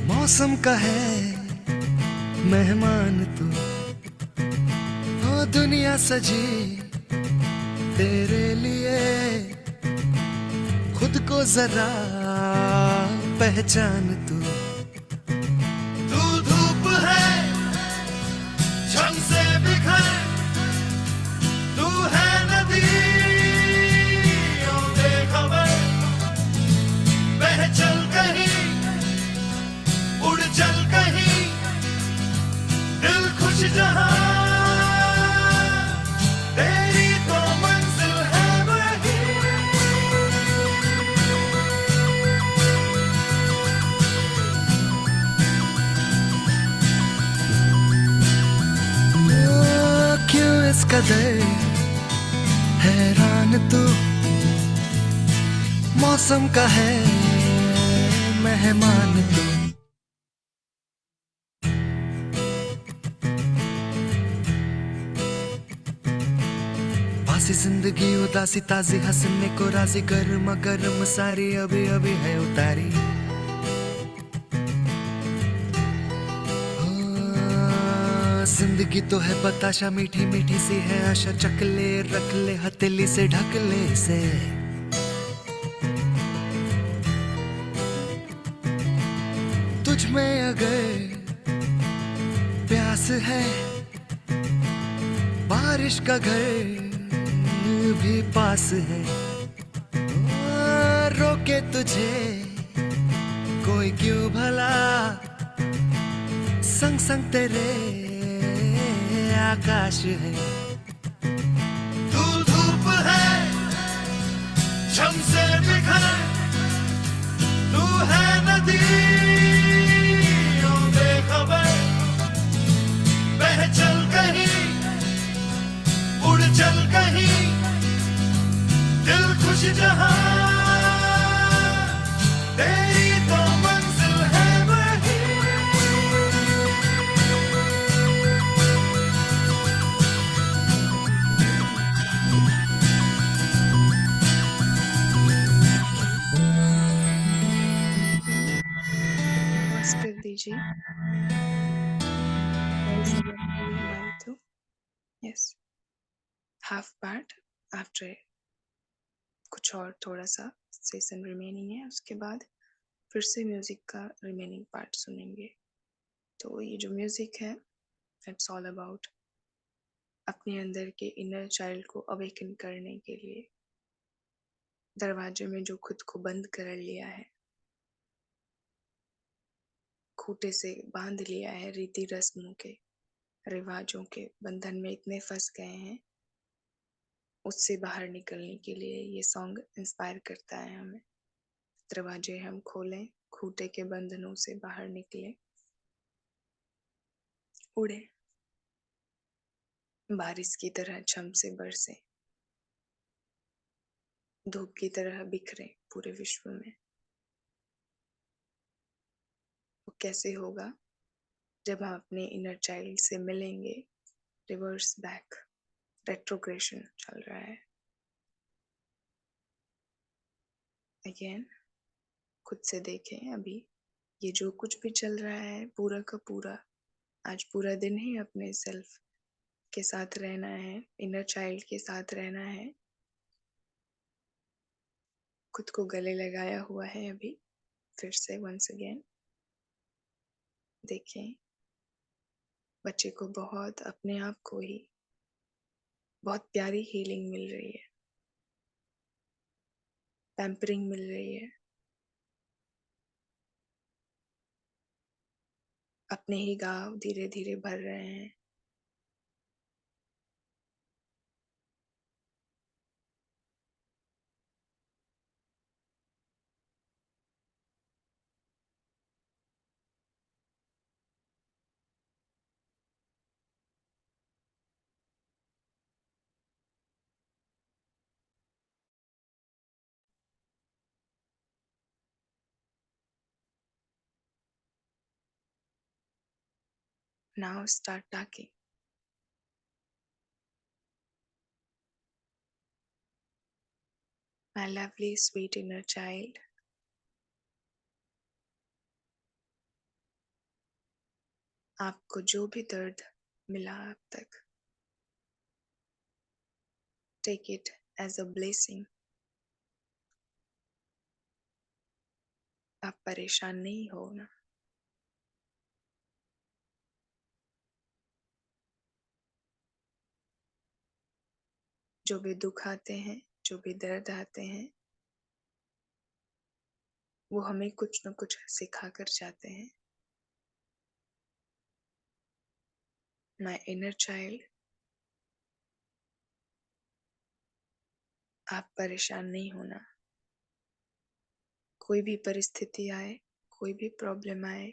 मौसम का है मेहमान तू। ओ दुनिया सजी तेरे लिए, खुद को जरा पहचान तू। तू धूप है झम से बिखर, तू है नदी ओ बेखबर, बह चल कहीं उड़ चल कहीं, दिल खुश जहां तेरी तो मंजिल है वही। क्यों इस कदर हैरान तू, मौसम का है मेहमान तू। बासी जिंदगी उदासी ताजी हंसने को राजी, गर्मा गर्म सारी अभी अभी है उतारी। जिंदगी तो है बताशा मीठी मीठी सी है आशा, चकले रख ले हथेली से ढक ले से। तुझ में अगर प्यास है, बारिश का घर भी पास है। रोके तुझे कोई क्यों भला, संग संग तेरे आकाश है। तू धूप है झम से बिखर, तू है नदी ओ बेखबर, बह चल कहीं उड़ चल कहीं, दिल खुश जहां तेरी तो मंजिल है वही। पॉज कर दीजिए, वॉइस अगर आ रही है हमारी तो यस। हाफ पार्ट आफ्टर, कुछ और थोड़ा सा सेशन रिमेनिंग है, उसके बाद फिर से म्यूजिक का रिमेनिंग पार्ट सुनेंगे। तो ये जो म्यूजिक है, इट्स ऑल अबाउट अपने अंदर के इनर चाइल्ड को अवेकन करने के लिए दरवाजे में जो खुद को बंद कर लिया है, खूंटे से बांध लिया है, रीति रस्मों के, रिवाजों के बंधन में इतने फंस गए हैं, उससे बाहर निकलने के लिए ये सॉन्ग इंस्पायर करता है हमें। दरवाजे हम खोलें, खूंटे के बंधनों से बाहर निकलें, उड़े, बारिश की तरह छम से बरसे, धूप की तरह बिखरे पूरे विश्व में। वो कैसे होगा? जब हम अपने इनर चाइल्ड से मिलेंगे। रिवर्स बैक, रेट्रोग्रेशन चल रहा है। अगेन खुद से देखें, अभी ये जो कुछ भी चल रहा है पूरा का पूरा, आज पूरा दिन ही अपने सेल्फ के साथ रहना है, इनर चाइल्ड के साथ रहना है। खुद को गले लगाया हुआ है अभी। फिर से वंस अगेन देखें, बच्चे को बहुत अपने आप को ही बहुत प्यारी हीलिंग मिल रही है, पैम्परिंग मिल रही है। अपने ही गाँव धीरे धीरे भर रहे हैं। Now start talking. My lovely sweet inner child, आपको जो भी दर्द मिला अब तक, take it as a blessing. आप परेशान नहीं होना। जो भी दुख आते हैं, जो भी दर्द आते हैं, वो हमें कुछ न कुछ सिखा कर जाते हैं। My inner child, आप परेशान नहीं होना। कोई भी परिस्थिति आए, कोई भी प्रॉब्लम आए,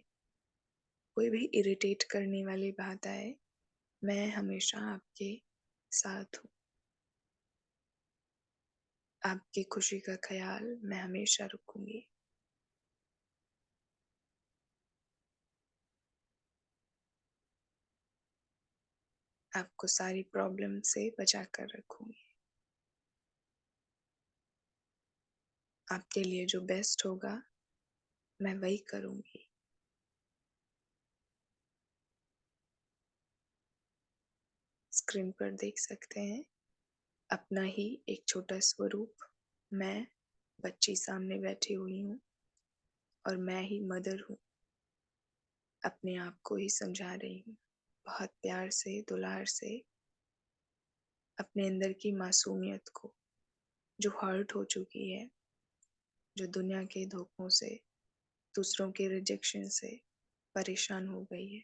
कोई भी इरिटेट करने वाली बात आए, मैं हमेशा आपके साथ हूँ। आपकी खुशी का ख्याल मैं हमेशा रखूंगी। आपको सारी प्रॉब्लम से बचा कर रखूंगी। आपके लिए जो बेस्ट होगा मैं वही करूंगी। स्क्रीन पर देख सकते हैं अपना ही एक छोटा स्वरूप। मैं बच्ची सामने बैठी हुई हूँ और मैं ही मदर हूँ। अपने आप को ही समझा रही हूँ, बहुत प्यार से, दुलार से, अपने अंदर की मासूमियत को, जो हर्ट हो चुकी है, जो दुनिया के धोखों से, दूसरों के रिजेक्शन से परेशान हो गई है,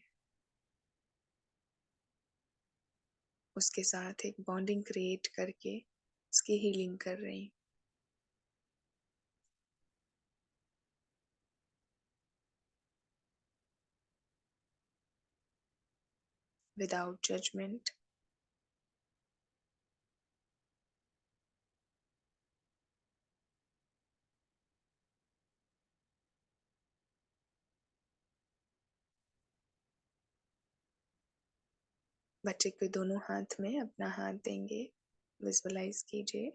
उसके साथ एक बॉन्डिंग क्रिएट करके उसकी हीलिंग कर रही हूँ। Without judgement. बच्चे के दोनों हाथ में अपना हाथ देंगे। विजुअलाइज कीजिए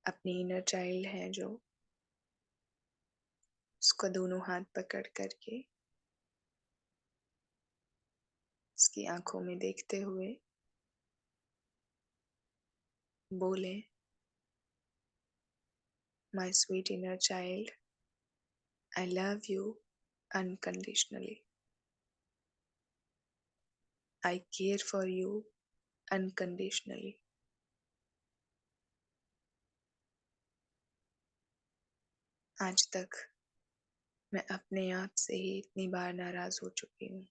अपनी इनर चाइल्ड है जो, उसका दोनों हाथ पकड़ करके उसकी आंखों में देखते हुए बोले, my sweet inner child, I love you unconditionally. I care for you unconditionally. आज तक मैं अपने आप से ही इतनी बार नाराज हो चुकी हूँ।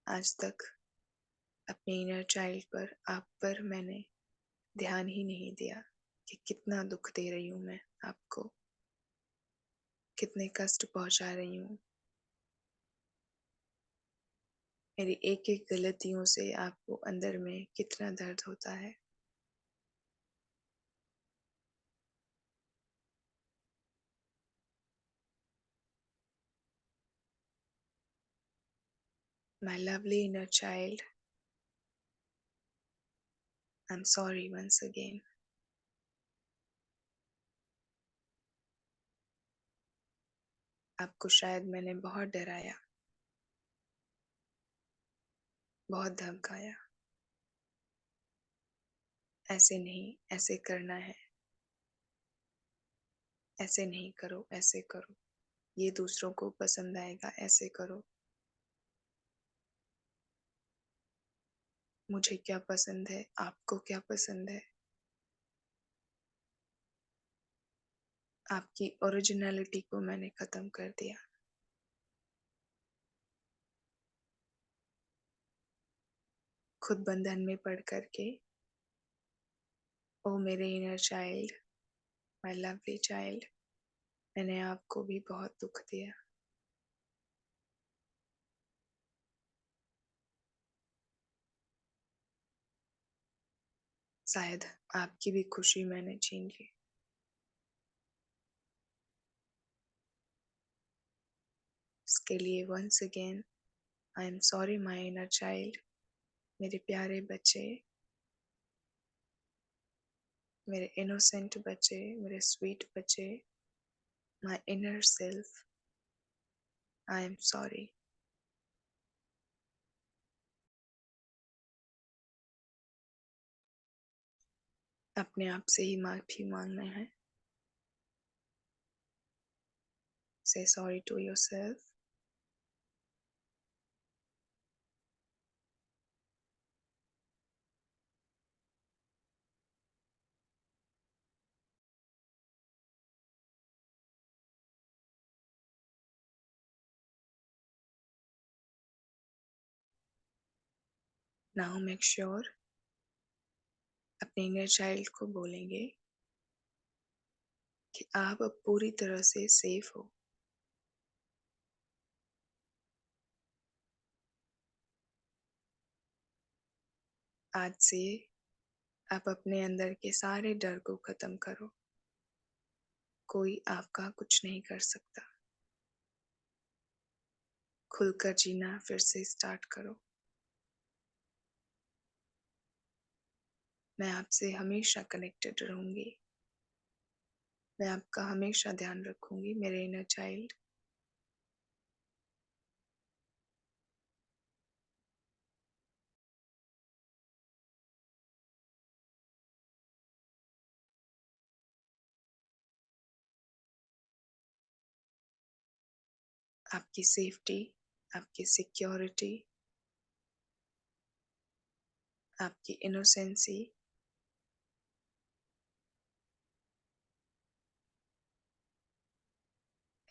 आज तक अपने इनर चाइल्ड पर, आप पर मैंने ध्यान ही नहीं दिया कि कितना दुख दे रही हूँ मैं आपको, कितने कष्ट पहुंचा रही हूँ। मेरी एक एक गलतियों से आपको अंदर में कितना दर्द होता है। My lovely inner child, I'm sorry once again. आपको शायद मैंने बहुत डराया, बहुत धमकाया। ऐसे नहीं, ऐसे करना है, ऐसे नहीं करो, ऐसे करो, ये दूसरों को पसंद आएगा, ऐसे करो। मुझे क्या पसंद है, आपको क्या पसंद है? आपकी ओरिजिनलिटी को मैंने खत्म कर दिया। खुद बंधन में पड़ करके। ओ मेरे inner child, my lovely child, मैंने आपको भी बहुत दुख दिया। शायद आपकी भी खुशी मैंने छीन ली। इसके लिए once again I am sorry my inner child. मेरे प्यारे बच्चे, मेरे इनोसेंट बच्चे, मेरे स्वीट बच्चे, my inner self, I am sorry. अपने आप से ही माफी मांगना है। Say sorry to yourself. Now make sure अपने इनर चाइल्ड को बोलेंगे कि आप अब पूरी तरह से सेफ हो। आज से आप अपने अंदर के सारे डर को खत्म करो। कोई आपका कुछ नहीं कर सकता। खुलकर जीना फिर से स्टार्ट करो। मैं आपसे हमेशा कनेक्टेड रहूंगी। मैं आपका हमेशा ध्यान रखूंगी मेरे इनर चाइल्ड। आपकी सेफ्टी, आपकी सिक्योरिटी, आपकी इनोसेंसी,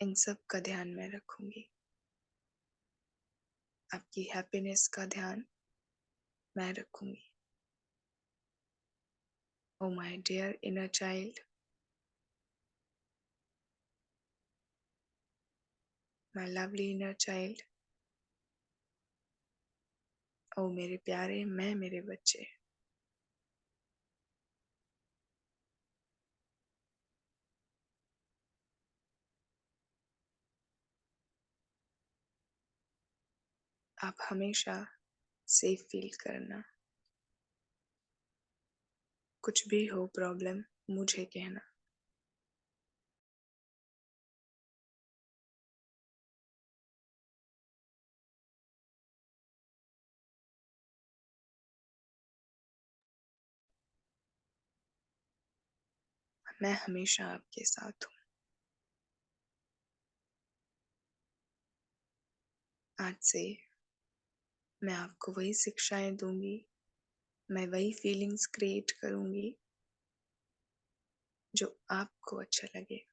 इन सब का ध्यान मैं रखूंगी। आपकी हैप्पीनेस का ध्यान मैं रखूंगी। Oh my dear inner child, my lovely inner child, ओ मेरे प्यारे मैं मेरे बच्चे, आप हमेशा सेफ फील करना। कुछ भी हो प्रॉब्लम, मुझे कहना। मैं हमेशा आपके साथ हूँ। आज से मैं आपको वही शिक्षाएं दूंगी, मैं वही फीलिंग्स क्रिएट करूँगी जो आपको अच्छा लगे,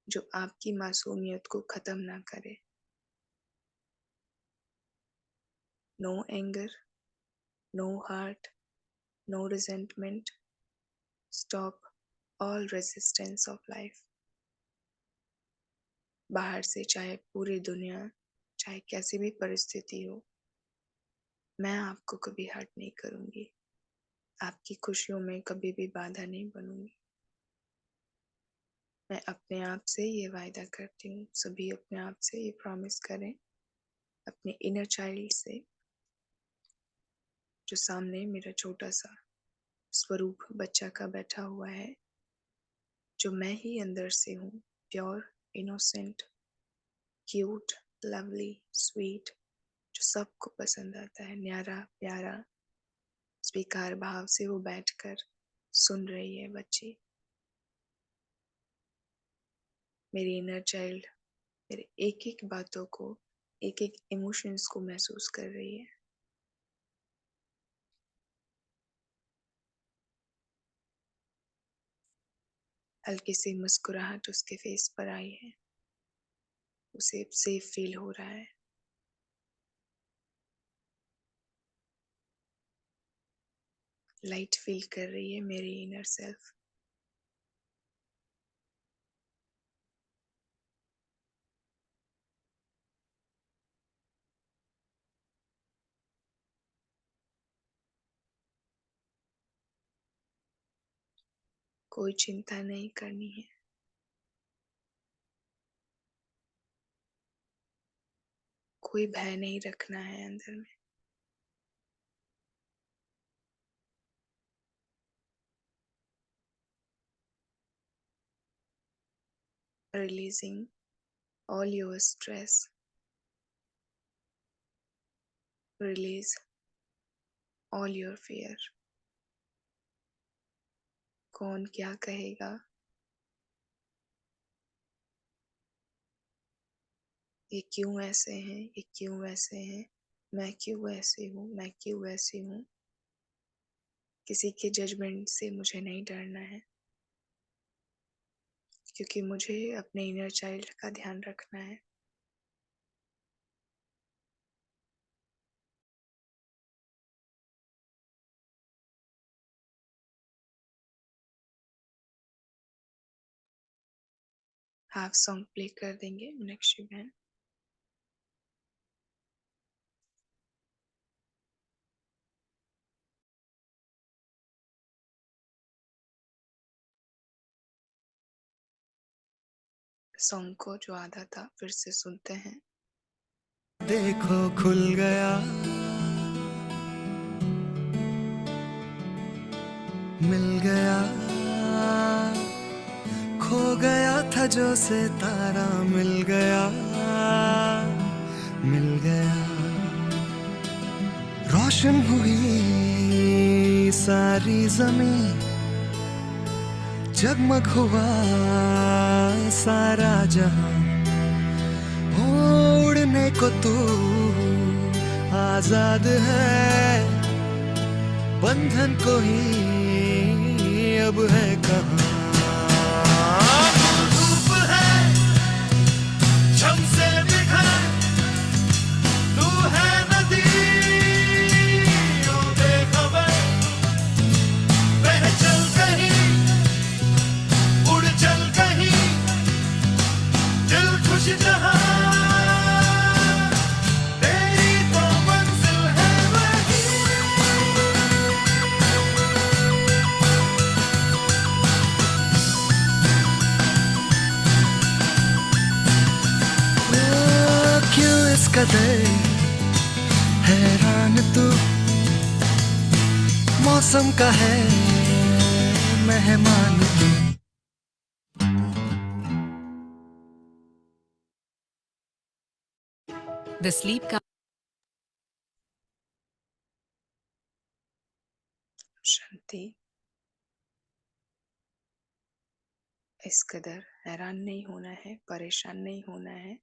जो आपकी मासूमियत को ख़त्म ना करे। No anger, no hurt, no resentment, stop all resistance of life. बाहर से चाहे पूरी दुनिया, चाहे कैसी भी परिस्थिति हो, मैं आपको कभी हर्ट नहीं करूँगी। आपकी खुशियों में कभी भी बाधा नहीं बनूँगी। मैं अपने आप से ये वायदा करती हूँ, सभी अपने आप से ये प्रॉमिस करें, अपने इनर चाइल्ड से, जो सामने मेरा छोटा-सा स्वरूप बच्चा का बैठा हुआ है, जो मैं ही अंदर से हूँ, pure, innocent, cute, lovely, sweet, जो सबको पसंद आता है, न्यारा, प्यारा, स्वीकार भाव से वो बैठकर सुन रही है बच्ची। मेरी इनर चाइल्ड मेरे एक-एक बातों को, एक-एक इमोशंस को महसूस कर रही है। हल्की सी मुस्कुराहट उसके फेस पर आई है। उसे सेफ फील हो रहा है। लाइट फील कर रही है मेरी इनर सेल्फ। कोई चिंता नहीं करनी है। कोई भय नहीं रखना है अंदर में। Releasing all your stress, release all your fear. कौन क्या कहेगा, ये क्यों ऐसे हैं, ये क्यों वैसे हैं, मैं क्यों ऐसी हूँ, मैं क्यों वैसी हूँ। किसी के जजमेंट से मुझे नहीं डरना है, क्योंकि मुझे अपने इनर चाइल्ड का ध्यान रखना है। हाफ सॉन्ग प्ले कर देंगे मीनाक्षी बहन। सॉन्ग को जो आधा था फिर से सुनते हैं। देखो खुल गया, मिल गया, खो गया था जो सितारा, मिल गया, मिल गया। रोशन हुई सारी जमीन, जगमग हुआ सारा जहां, उड़ने को तू आजाद है, बंधन को ही अब है कहाँ। धूप है झम से बिखर, तू है नदी ओ बेखबर, बह चल कहीं, उड़ चल कहीं, दिल खुश जहां, तेरी तो मंजिल है वही। ओ, क्यों इस कदर हैरान तू, मौसम का है मेहमान तू। The sleep शांति। इस कदर हैरान नहीं होना है, परेशान नहीं होना है।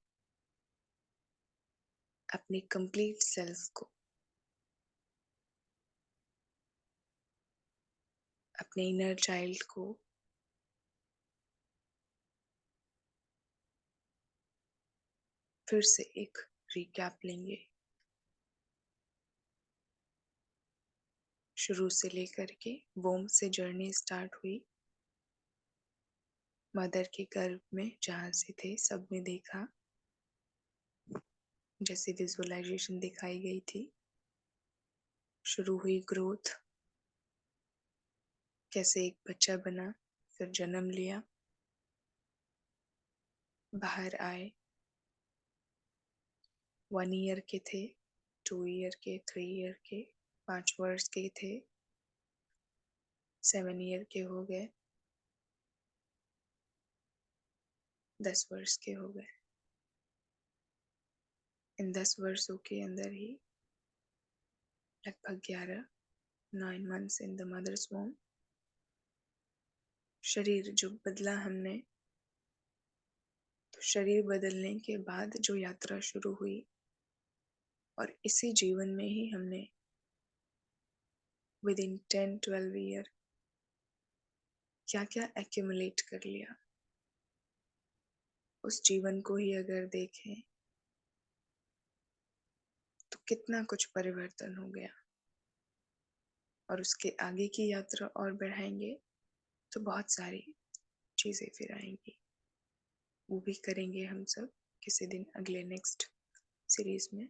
अपनी कंप्लीट सेल्फ को अपने इनर चाइल्ड को फिर से एक रिकैप लेंगे, शुरू से लेकर के वोम से जर्नी स्टार्ट हुई। मदर के गर्भ में जहाँ से थे सबने देखा, जैसे विजुअलाइजेशन दिखाई गई थी। शुरू हुई ग्रोथ, कैसे एक बच्चा बना, फिर जन्म लिया, बाहर आए। 1 ईयर के थे, 2 ईयर के, 3 ईयर के, 5 वर्ष के थे, 7 ईयर के हो गए, 10 वर्ष के हो गए। इन 10 वर्षों के अंदर ही लगभग 9 months इन द मदर्स वोम, शरीर जो बदला हमने, तो शरीर बदलने के बाद जो यात्रा शुरू हुई, और इसी जीवन में ही हमने विद इन 10-12 ईयर क्या क्या एक्यूमुलेट कर लिया। उस जीवन को ही अगर देखें तो कितना कुछ परिवर्तन हो गया, और उसके आगे की यात्रा और बढ़ाएंगे तो बहुत सारी चीजें फिर आएंगी। वो भी करेंगे हम सब किसी दिन अगले नेक्स्ट सीरीज में।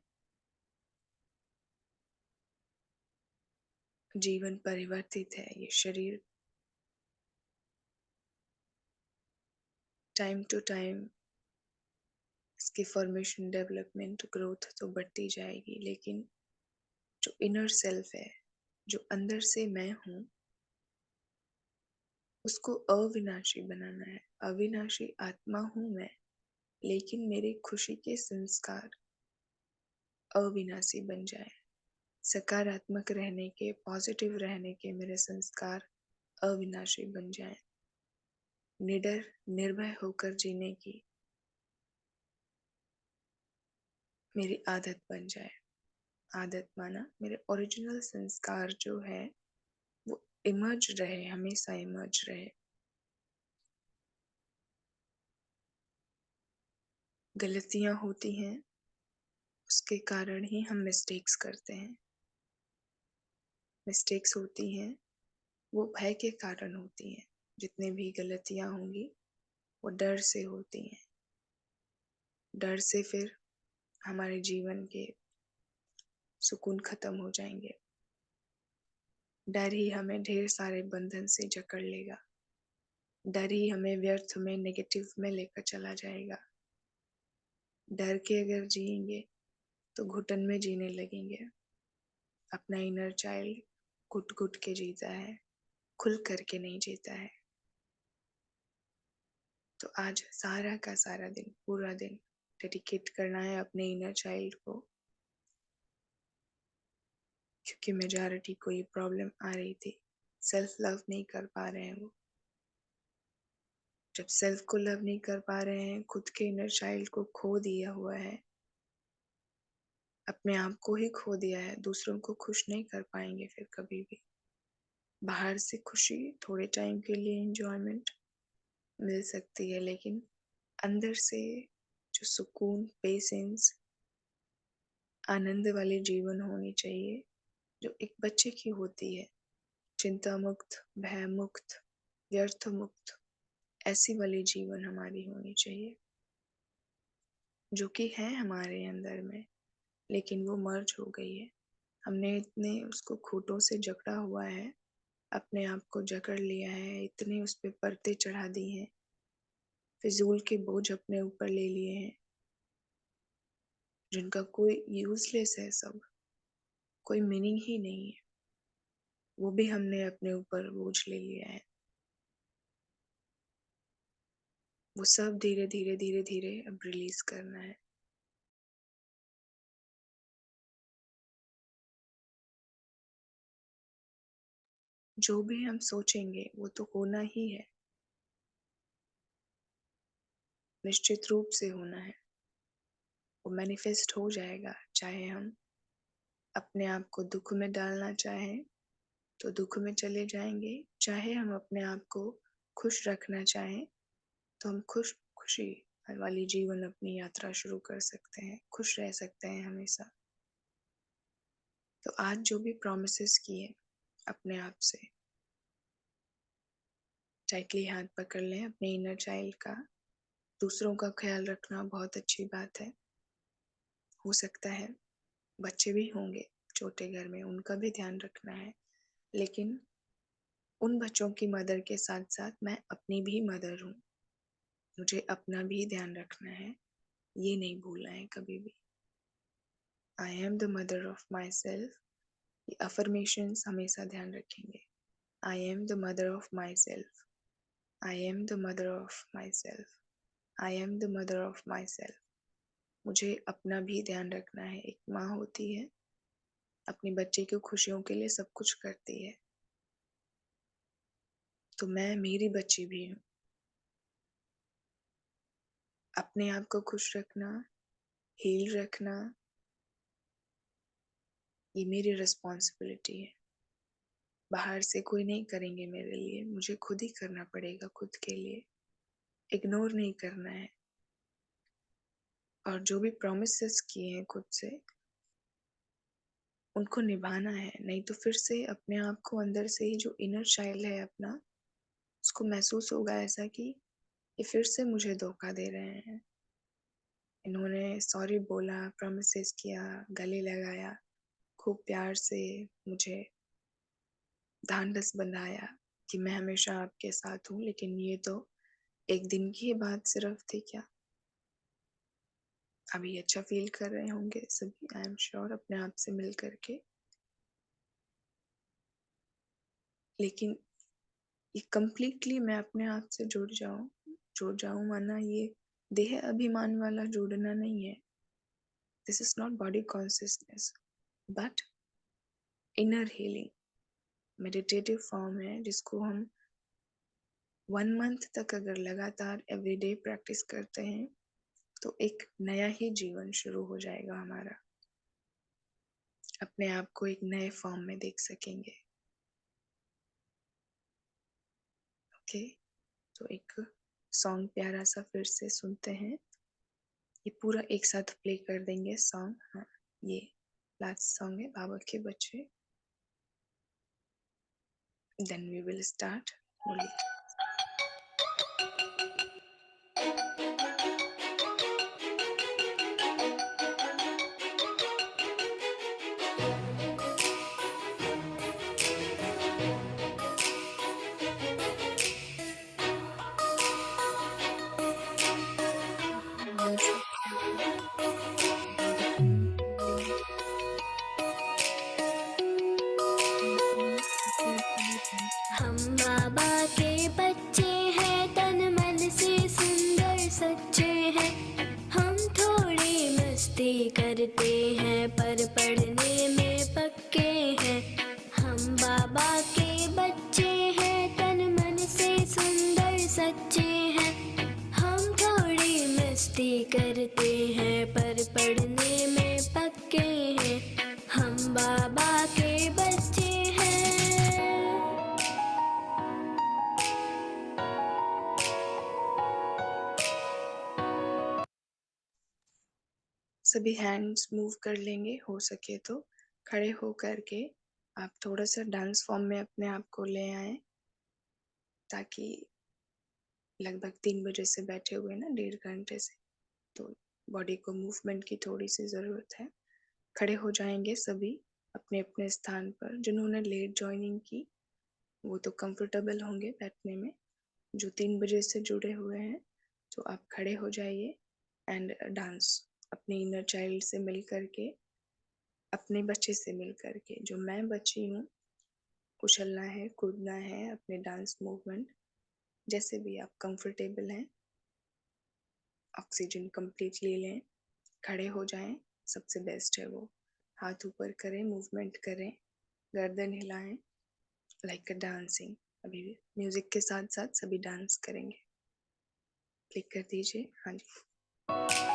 जीवन परिवर्तित है, ये शरीर टाइम टू टाइम इसकी फॉर्मेशन, डेवलपमेंट, ग्रोथ तो बढ़ती जाएगी, लेकिन जो इनर सेल्फ है, जो अंदर से मैं हूँ, उसको अविनाशी बनाना है। अविनाशी आत्मा हूँ मैं, लेकिन मेरी खुशी के संस्कार अविनाशी बन जाए। सकारात्मक रहने के, पॉजिटिव रहने के मेरे संस्कार अविनाशी बन जाए। निडर, निर्भय होकर जीने की मेरी आदत बन जाए। आदत माना मेरे ओरिजिनल संस्कार जो है वो इमर्ज रहे, हमेशा इमर्ज रहे। गलतियां होती हैं, उसके कारण ही हम मिस्टेक्स करते हैं। मिस्टेक्स होती हैं वो भय के कारण होती हैं। जितने भी गलतियां होंगी वो डर से होती हैं। डर से फिर हमारे जीवन के सुकून खत्म हो जाएंगे। डर ही हमें ढेर सारे बंधन से जकड़ लेगा। डर ही हमें व्यर्थ में, नेगेटिव में लेकर चला जाएगा। डर के अगर जिएंगे तो घुटन में जीने लगेंगे। अपना इनर चाइल्ड घुट घुट के जीता है, खुल करके नहीं जीता है। तो आज सारा का सारा दिन, पूरा दिन डेडिकेट करना है अपने इनर चाइल्ड को, क्योंकि मेजॉरिटी को ये प्रॉब्लम आ रही थी, सेल्फ लव नहीं कर पा रहे हैं वो। जब सेल्फ को लव नहीं कर पा रहे हैं, खुद के इनर चाइल्ड को खो दिया हुआ है, अपने आप को ही खो दिया है, दूसरों को खुश नहीं कर पाएंगे फिर कभी भी। बाहर से खुशी, थोड़े टाइम के लिए एंजॉयमेंट मिल सकती है, लेकिन अंदर से जो सुकून, पेशेंस, आनंद वाली जीवन होनी चाहिए जो एक बच्चे की होती है, चिंता मुक्त, भय मुक्त, व्यर्थ मुक्त, ऐसी वाली जीवन हमारी होनी चाहिए, जो कि है हमारे अंदर में, लेकिन वो मर्ज हो गई है। हमने इतने उसको खूंटों से जकड़ा हुआ है, अपने आप को जकड़ लिया है, इतने उस पे पर्दे चढ़ा दी हैं, फिजूल के बोझ अपने ऊपर ले लिए हैं, जिनका कोई यूजलेस है, सब कोई मीनिंग ही नहीं है। वो भी हमने अपने ऊपर बोझ ले लिया है। वो सब धीरे धीरे धीरे धीरे अब रिलीज करना है। जो भी हम सोचेंगे वो तो होना ही है, निश्चित रूप से होना है। वो मैनिफेस्ट हो जाएगा, चाहे हम अपने आप को दुख में डालना चाहें तो दुख में चले जाएंगे। चाहे हम अपने आप को खुश रखना चाहें तो हम खुशी वाली जीवन अपनी यात्रा शुरू कर सकते हैं, खुश रह सकते हैं हमेशा। तो आज जो भी प्रॉमिसेस किए अपने आप से, टाइटली हाथ पकड़ लें अपने इनर चाइल्ड का। दूसरों का ख्याल रखना बहुत अच्छी बात है। हो सकता है बच्चे भी होंगे छोटे घर में, उनका भी ध्यान रखना है, लेकिन उन बच्चों की मदर के साथ साथ मैं अपनी भी मदर हूँ। मुझे अपना भी ध्यान रखना है, ये नहीं भूलना है कभी भी। I am the mother of my self, ये अफर्मेशंस हमेशा ध्यान रखेंगे। I am the mother of my self, I am the mother of my self, I am the mother of my self. मुझे अपना भी ध्यान रखना है। एक माँ होती है, अपने बच्चे की खुशियों के लिए सब कुछ करती है, तो मैं मेरी बच्ची भी हूँ। अपने आप को खुश रखना, हील रखना, ये मेरी रिस्पॉन्सिबिलिटी है। बाहर से कोई नहीं करेंगे मेरे लिए, मुझे खुद ही करना पड़ेगा खुद के लिए। इग्नोर नहीं करना है, और जो भी प्रॉमिसेस किए हैं खुद से उनको निभाना है। नहीं तो फिर से अपने आप को अंदर से ही जो इनर चाइल्ड है अपना, उसको महसूस होगा ऐसा कि ये फिर से मुझे धोखा दे रहे हैं। इन्होंने सॉरी बोला, प्रॉमिसेस किया, गले लगाया, खूब प्यार से मुझे ढांढस बंधाया कि मैं हमेशा आपके साथ हूँ, लेकिन ये तो एक दिन की ही बात सिर्फ थी क्या। अभी अच्छा फील कर रहे होंगे सभी, आई एम श्योर, अपने आप से मिल करके। लेकिन ये कंप्लीटली मैं अपने आप से जुड़ जाऊं माना ये देह अभिमान वाला जुड़ना नहीं है। This is not body consciousness but inner healing, meditative form है जिसको हम 1 मंथ तक अगर लगातार एवरीडे प्रैक्टिस करते हैं तो एक नया ही जीवन शुरू हो जाएगा हमारा। अपने आप को एक नए फॉर्म में देख सकेंगे। ओके, तो एक सॉन्ग प्यारा सा फिर से सुनते हैं। ये पूरा एक साथ प्ले कर देंगे सॉन्ग। हाँ, ये लास्ट सॉन्ग है बाबा के बच्चे, देन वी विल स्टार्ट। बोलिए। हम बाबा के बच्चे हैं, तन मन से सुंदर सच्चे हैं। हम थोड़ी मस्ती करते हैं पर पढ़ने में पक्के हैं। हम बाबा के बच्चे हैं, तन मन से सुंदर सच्चे हैं। हम थोड़ी मस्ती करते हैं पर पढ़ने में पक्के हैं। हम बाबा के बच्चे हैं। सभी हैंड्स मूव कर लेंगे, हो सके तो खड़े हो करके आप थोड़ा सा डांस फॉर्म में अपने आप को ले आए, ताकि लगभग 3 बजे से बैठे हुए ना 1.5 घंटे से, तो बॉडी को मूवमेंट की थोड़ी सी ज़रूरत है। खड़े हो जाएंगे सभी अपने अपने स्थान पर। जिन्होंने लेट ज्वाइनिंग की वो तो कंफर्टेबल होंगे बैठने में। जो 3 बजे से जुड़े हुए हैं तो आप खड़े हो जाइए एंड डांस अपने इनर चाइल्ड से मिल करके, अपने बच्चे से मिल करके। जो मैं बच्ची हूँ, उछलना है, कूदना है, अपने डांस मूवमेंट जैसे भी आप कंफर्टेबल हैं। ऑक्सीजन कंप्लीटली लें, खड़े हो जाएं, सबसे बेस्ट है वो। हाथ ऊपर करें, मूवमेंट करें, गर्दन हिलाएं, लाइक अ डांसिंग। अभी भी म्यूजिक के साथ साथ सभी डांस करेंगे। क्लिक कर दीजिए। हाँ जी।